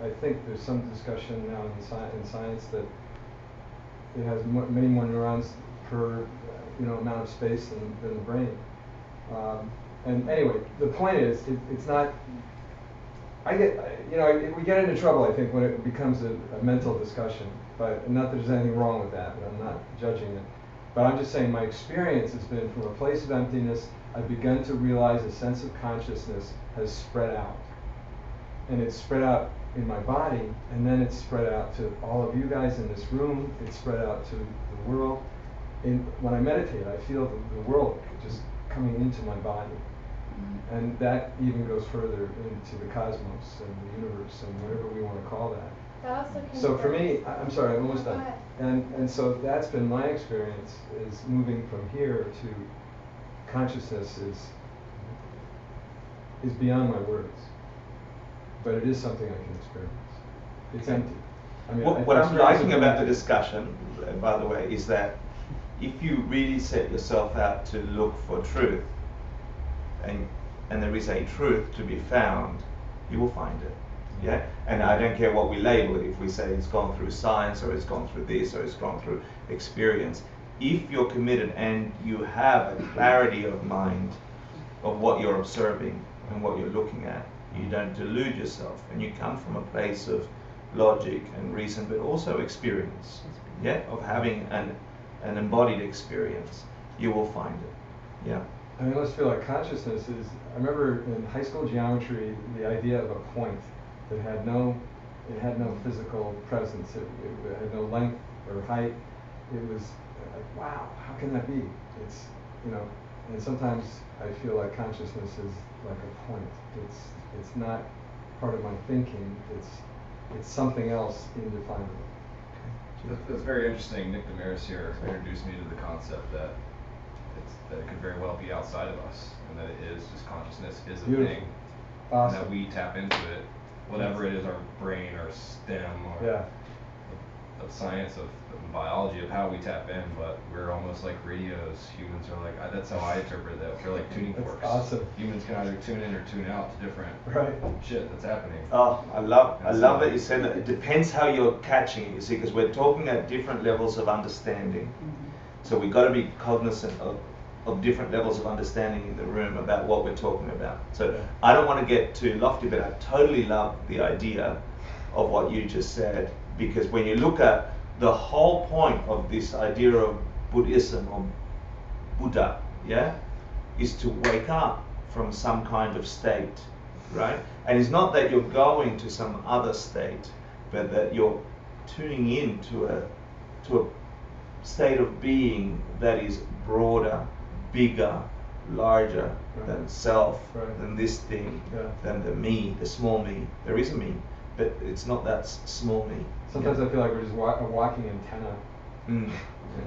I think there's some discussion now in science that it has many more neurons per amount of space than the brain. And anyway, the point is, it's not. We get into trouble, I think, when it becomes a mental discussion. But not that there's anything wrong with that, and I'm not judging it. But I'm just saying my experience has been from a place of emptiness. I've begun to realize a sense of consciousness has spread out. And it's spread out in my body, and then it's spread out to all of you guys in this room. It's spread out to the world. When I meditate, I feel the world just coming into my body. And that even goes further into the cosmos and the universe and whatever we want to call that. That also So for me, confirms- I'm sorry, I'm almost Go done. ahead. And so that's been my experience, is moving from here to consciousness is beyond my words. But it is something I can experience. It's empty. I mean, What I'm experience liking is about the empty. discussion, by the way, is that if you really set yourself out to look for truth, and there is a truth to be found, you will find it. Yeah? And I don't care what we label it, if we say it's gone through science, or it's gone through this, or it's gone through experience. If you're committed and you have a clarity of mind of what you're observing and what you're looking at, you don't delude yourself, and you come from a place of logic and reason, but also experience, yeah, of having an embodied experience, you will find it. Yeah. I mean, let's feel like consciousness is. I remember in high school geometry, the idea of a point that had no physical presence. It had no length or height. It was like, wow, how can that be? It's, and sometimes I feel like consciousness is like a point. It's not part of my thinking. It's something else indefinable. That's very interesting. Nick Damaris here introduced me to the concept that it could very well be outside of us, and that it is just consciousness is a Beautiful. thing, Awesome. and that we tap into it, whatever it is, our brain, our stem, or Yeah. the science of biology of how we tap in. But we're almost like radios. Humans are like, that's how I interpret that. We're like tuning That's forks. awesome. Humans can either tune in or tune out to different Right. shit that's happening. Oh, I love that you said that. It depends how you're catching it, you see, because we're talking at different levels of understanding. So we've got to be cognizant of different levels of understanding in the room about what we're talking about. So I don't want to get too lofty, but I totally love the idea of what you just said, because when you look at the whole point of this idea of Buddhism or Buddha, yeah, is to wake up from some kind of state, right? And it's not that you're going to some other state, but that you're tuning in to a state of being that is broader, bigger, larger than self, than this thing, than the me, the small me. There is a me, but it's not that small me. Sometimes I feel like we're just a walking antenna.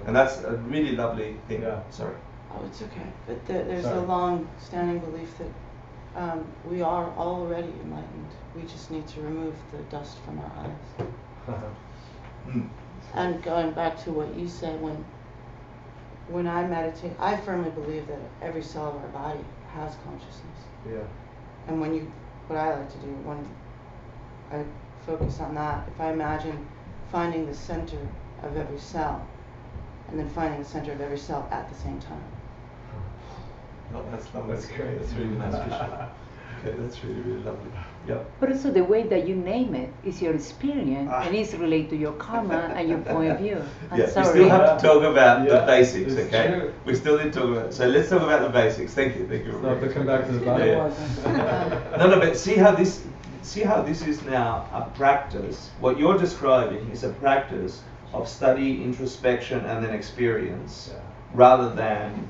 And that's a really lovely thing. Yeah. Sorry. Oh, it's okay. But there's Sorry. a long-standing belief that we are already enlightened. We just need to remove the dust from our eyes. And going back to what you said, when I meditate, I firmly believe that every cell of our body has consciousness. Yeah. And what I like to do when I focus on that, if I imagine finding the center of every cell, and then finding the center of every cell at the same time. No, that's lovely. That's great. That's really nice visual. Okay, that's really, really lovely. Yep. But also the way that you name it is your experience and it's related to your karma and your point of view. I'm Yeah, sorry. we still have to talk about the basics, it's okay? true. We still need to talk about. So let's talk about the basics. Thank you. Thank you. So I have to come back to the body. Yeah. No, but see how this is now a practice. What you're describing is a practice of study, introspection, and then experience, rather than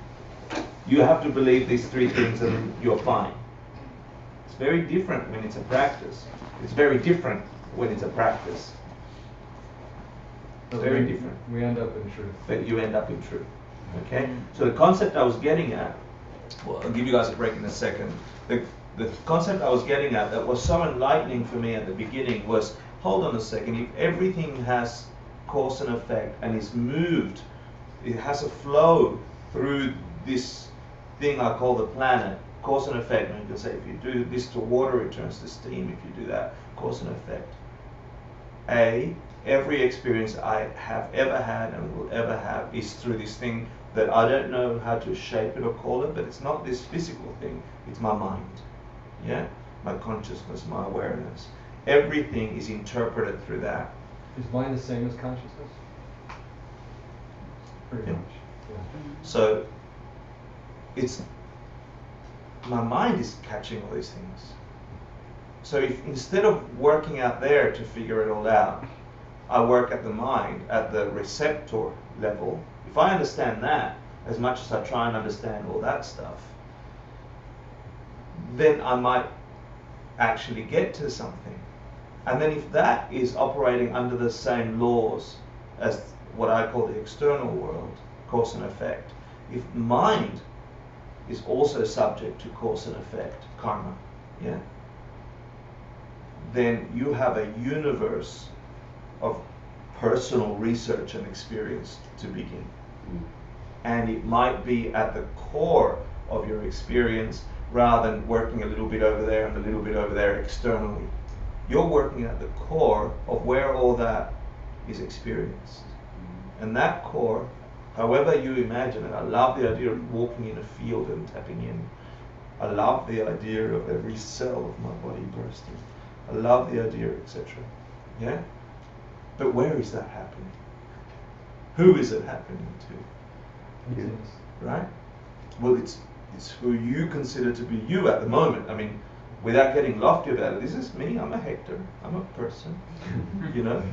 you have to believe these three things and you're fine. It's very different when it's a practice. It's very different when it's a practice. Very different. We end up in truth. But you end up in truth. Okay? So the concept I was getting at, well, I'll give you guys a break in a second. The concept I was getting at that was so enlightening for me at the beginning was, hold on a second, if everything has cause and effect and is moved, it has a flow through this thing I call the planet, cause and effect. And you can say, if you do this to water, it turns to steam. If you do that, cause and effect. every experience I have ever had and will ever have is through this thing that I don't know how to shape it or call it, but it's not this physical thing, it's my mind. Yeah? My consciousness, my awareness. Everything is interpreted through that. Is mind the same as consciousness? Pretty Yeah. much. Yeah. So it's my mind is catching all these things. So if instead of working out there to figure it all out, I work at the mind, at the receptor level, if I understand that as much as I try and understand all that stuff, then I might actually get to something. And then if that is operating under the same laws as what I call the external world, cause and effect, if mind is also subject to cause and effect, karma, yeah, then you have a universe of personal research and experience to begin. And it might be at the core of your experience rather than working a little bit over there and a little bit over there externally. You're working at the core of where all that is experienced. And that core, however you imagine it, I love the idea of walking in a field and tapping in. I love the idea of every cell of my body bursting. I love the idea, etc. Yeah? But where is that happening? Who is it happening to? You. Right? Well, it's who you consider to be you at the moment. I mean, without getting lofty about it, this is me, I'm a Hector, I'm a person, you know?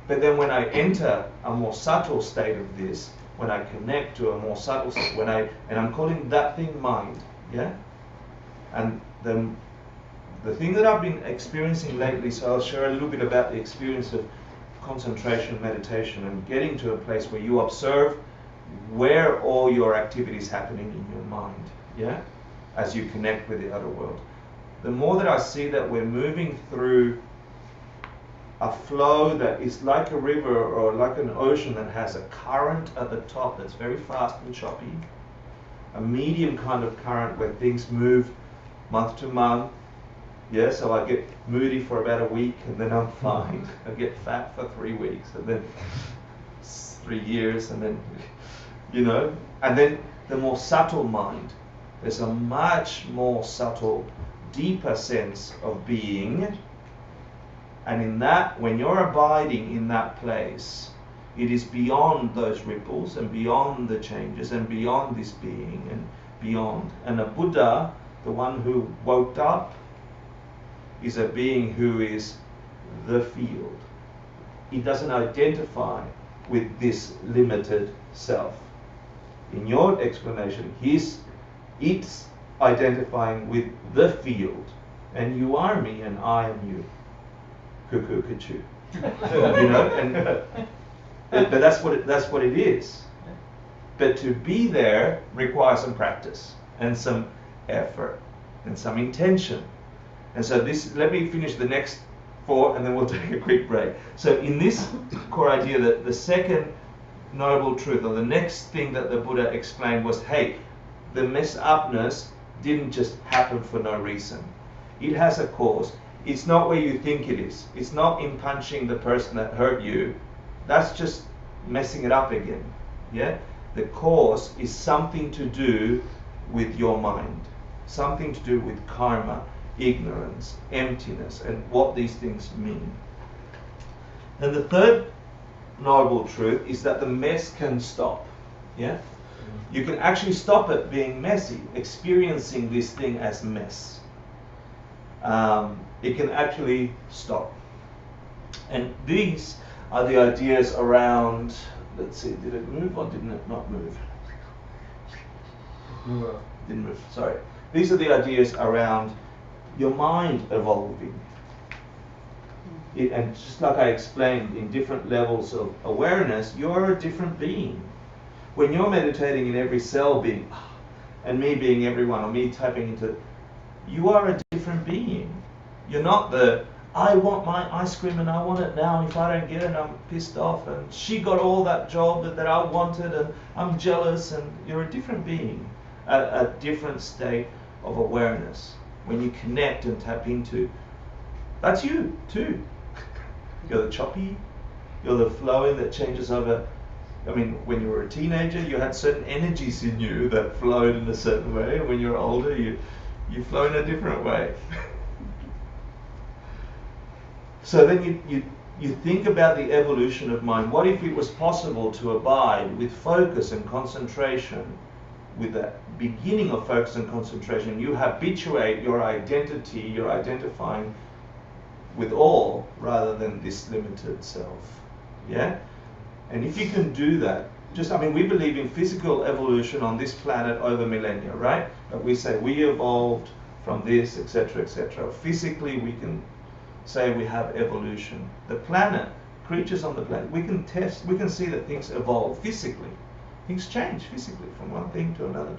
But then when I enter a more subtle state of this, when I connect to a more subtle state, and I'm calling that thing mind, yeah? And the thing that I've been experiencing lately, so I'll share a little bit about the experience of concentration, meditation, and getting to a place where you observe where all your activities happening in your mind, yeah, as you connect with the other world. The more that I see that we're moving through a flow that is like a river or like an ocean that has a current at the top that's very fast and choppy, a medium kind of current where things move month to month. Yeah, so I get moody for about a week and then I'm fine. I get fat for 3 weeks and then 3 years and then, you know. And then the more subtle mind, there's a much more subtle, deeper sense of being. And in that, when you're abiding in that place, it is beyond those ripples and beyond the changes and beyond this being and beyond. And a Buddha, the one who woke up, is a being who is the field. He doesn't identify with this limited self. In your explanation, it's identifying with the field. And you are me and I am you. Cuckoo, cuckoo. You know, but that's what it is. But to be there requires some practice and some effort and some intention. And so let me finish the next 4 and then we'll take a quick break. So in this core idea, that the second noble truth, or the next thing that the Buddha explained was, hey, the mess upness didn't just happen for no reason. It has a cause. It's not where you think it is. It's not in punching the person that hurt you. That's just messing it up again. Yeah? The cause is something to do with your mind. Something to do with karma, ignorance, emptiness, and what these things mean. And the third noble truth is that the mess can stop. Yeah? You can actually stop it being messy, experiencing this thing as mess. It can actually stop. And these are the ideas around, let's see, did it move or didn't it not move? Didn't move, sorry. These are the ideas around your mind evolving. And just like I explained, in different levels of awareness, you're a different being. When you're meditating in every cell being, and me being everyone, or me tapping into, you are a different being. You're not I want my ice cream and I want it now, and if I don't get it, I'm pissed off, and she got all that job that I wanted, and I'm jealous, and you're a different being, a different state of awareness. When you connect and tap into That's you too. You're the choppy, you're the flowing that changes over. I mean, when you were a teenager, you had certain energies in you that flowed in a certain way, and when you're older, you flow in a different way. So then you think about the evolution of mind. What if it was possible to abide with focus and concentration, with that beginning of focus and concentration, you habituate your identity, you're identifying with all rather than this limited self. Yeah? And if you can do that, we believe in physical evolution on this planet over millennia, right? But we say we evolved from this, etc., etc. Physically, we can say we have evolution. The planet, creatures on the planet, we can see that things evolve physically. Things change physically from one thing to another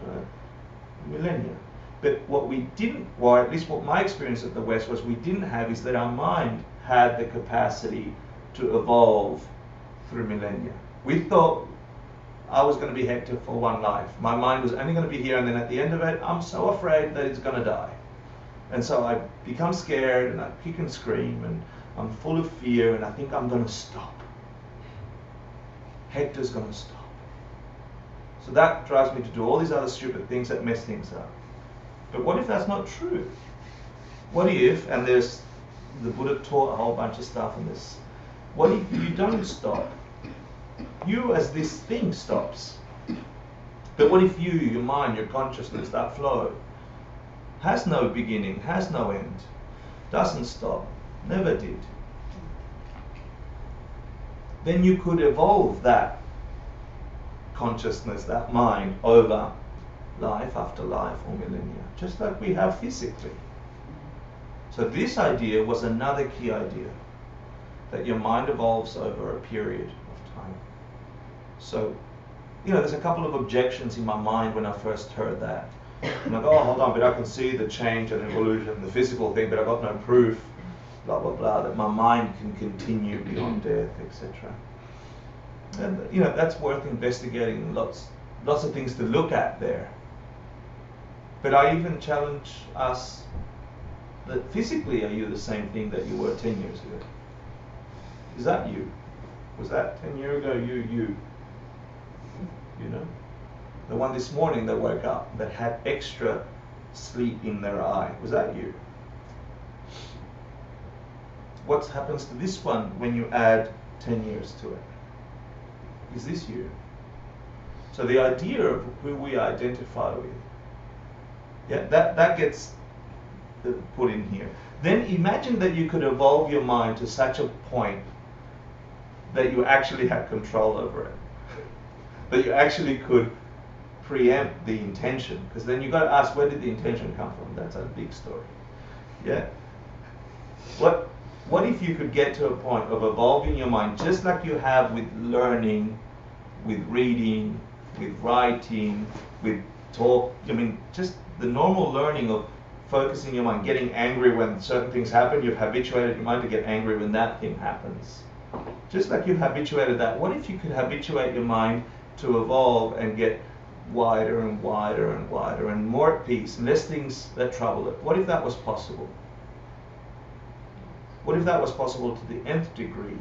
millennia. But what we didn't, or at least what my experience of the West was, we didn't have is that our mind had the capacity to evolve through millennia. We thought I was going to be Hector for one life. My mind was only going to be here, and then at the end of it, I'm so afraid that it's going to die. And so I become scared, and I kick and scream, and I'm full of fear, and I think I'm going to stop. Hector's going to stop. So that drives me to do all these other stupid things that mess things up. But what if that's not true? What if, and there's, the Buddha taught a whole bunch of stuff in this, what if you don't stop? You as this thing stops. But what if you, your mind, your consciousness, that flow, has no beginning, has no end, doesn't stop, never did? Then you could evolve that consciousness, that mind, over life after life or millennia, just like we have physically. So this idea was another key idea, that your mind evolves over a period of time. So, there's a couple of objections in my mind when I first heard that. I'm like, oh, hold on, but I can see the change and evolution, the physical thing, but I've got no proof, blah, blah, blah, that my mind can continue beyond death, etc. And, that's worth investigating, lots of things to look at there. But I even challenge us that physically, are you the same thing that you were 10 years ago? Is that you? Was that 10 years ago you? The one this morning that woke up, that had extra sleep in their eye, was that you? What happens to this one when you add 10 years to it? Is this you? So the idea of who we identify with, that gets put in here. Then imagine that you could evolve your mind to such a point that you actually had control over it. That you actually could preempt the intention. Because then you've got to ask, where did the intention come from? That's a big story. Yeah? What if you could get to a point of evolving your mind just like you have with learning, with reading, with writing, with talk, just the normal learning of focusing your mind, getting angry when certain things happen, you've habituated your mind to get angry when that thing happens. Just like you've habituated that, what if you could habituate your mind to evolve and get wider and wider and wider and more at peace, less things that trouble it? What if that was possible? What if that was possible to the nth degree?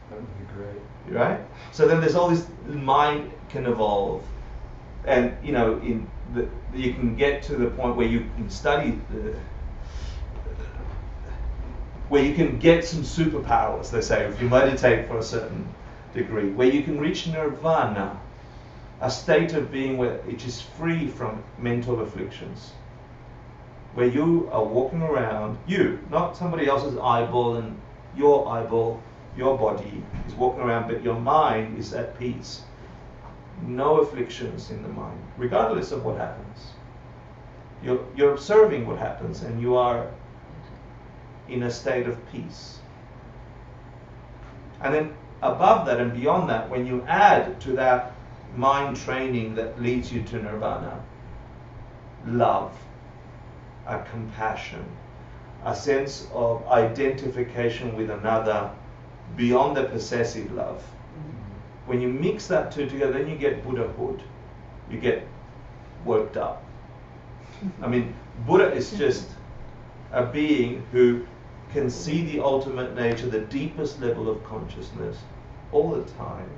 That would be great. Right? So then there's all this, mind can evolve, and you can get to the point where you can study where you can get some superpowers, they say, if you meditate for a certain degree, where you can reach nirvana, a state of being which is free from mental afflictions, where you are walking around, you, not somebody else's eyeball, and your eyeball, your body is walking around, but your mind is at peace. No afflictions in the mind, regardless of what happens. You're observing what happens, and you are in a state of peace. And then above that and beyond that, when you add to that mind training that leads you to nirvana, love, a compassion, a sense of identification with another beyond the possessive love. When you mix that two together, then you get Buddhahood. You get worked up. Buddha is just a being who can see the ultimate nature, the deepest level of consciousness all the time,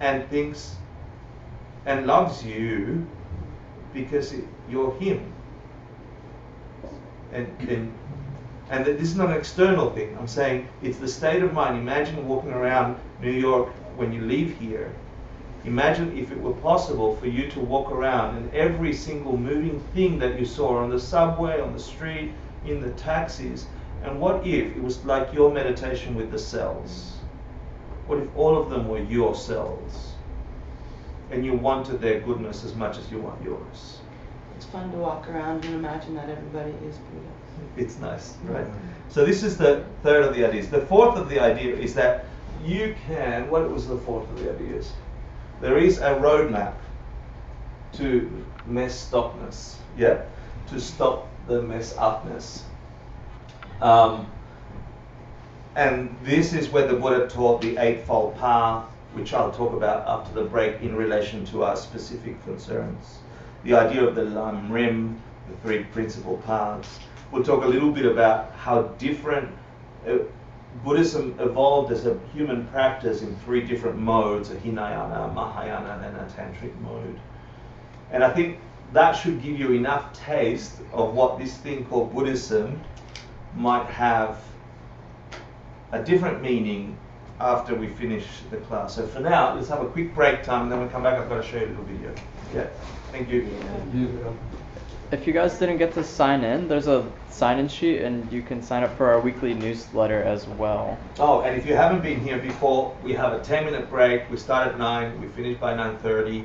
and thinks and loves you because you're him. And that this is not an external thing. I'm saying it's the state of mind. Imagine walking around New York when you leave here. Imagine if it were possible for you to walk around and every single moving thing that you saw on the subway, on the street, in the taxis, and what if it was like your meditation with the cells? What if all of them were your cells and you wanted their goodness as much as you want yours? It's fun to walk around and imagine that everybody is Buddha. It's nice, right? So this is the third of the ideas. The fourth of the idea is that you can, what was the fourth of the ideas? There is a roadmap to mess stopness, yeah? To stop the mess upness. And this is where the Buddha taught the Eightfold Path, which I'll talk about after the break in relation to our specific concerns. The idea of the Lam Rim, the three principal paths. We'll talk a little bit about how different Buddhism evolved as a human practice in three different modes, a Hinayana, Mahayana, and a Tantric mode. And I think that should give you enough taste of what this thing called Buddhism might have a different meaning after we finish the class. So for now, let's have a quick break time, and then when we come back, I've got to show you a little video. Yeah, thank you. If you guys didn't get to sign in, there's a sign-in sheet, and you can sign up for our weekly newsletter as well. Oh, and if you haven't been here before, we have a 10-minute break. We start at 9, we finish by 9:30.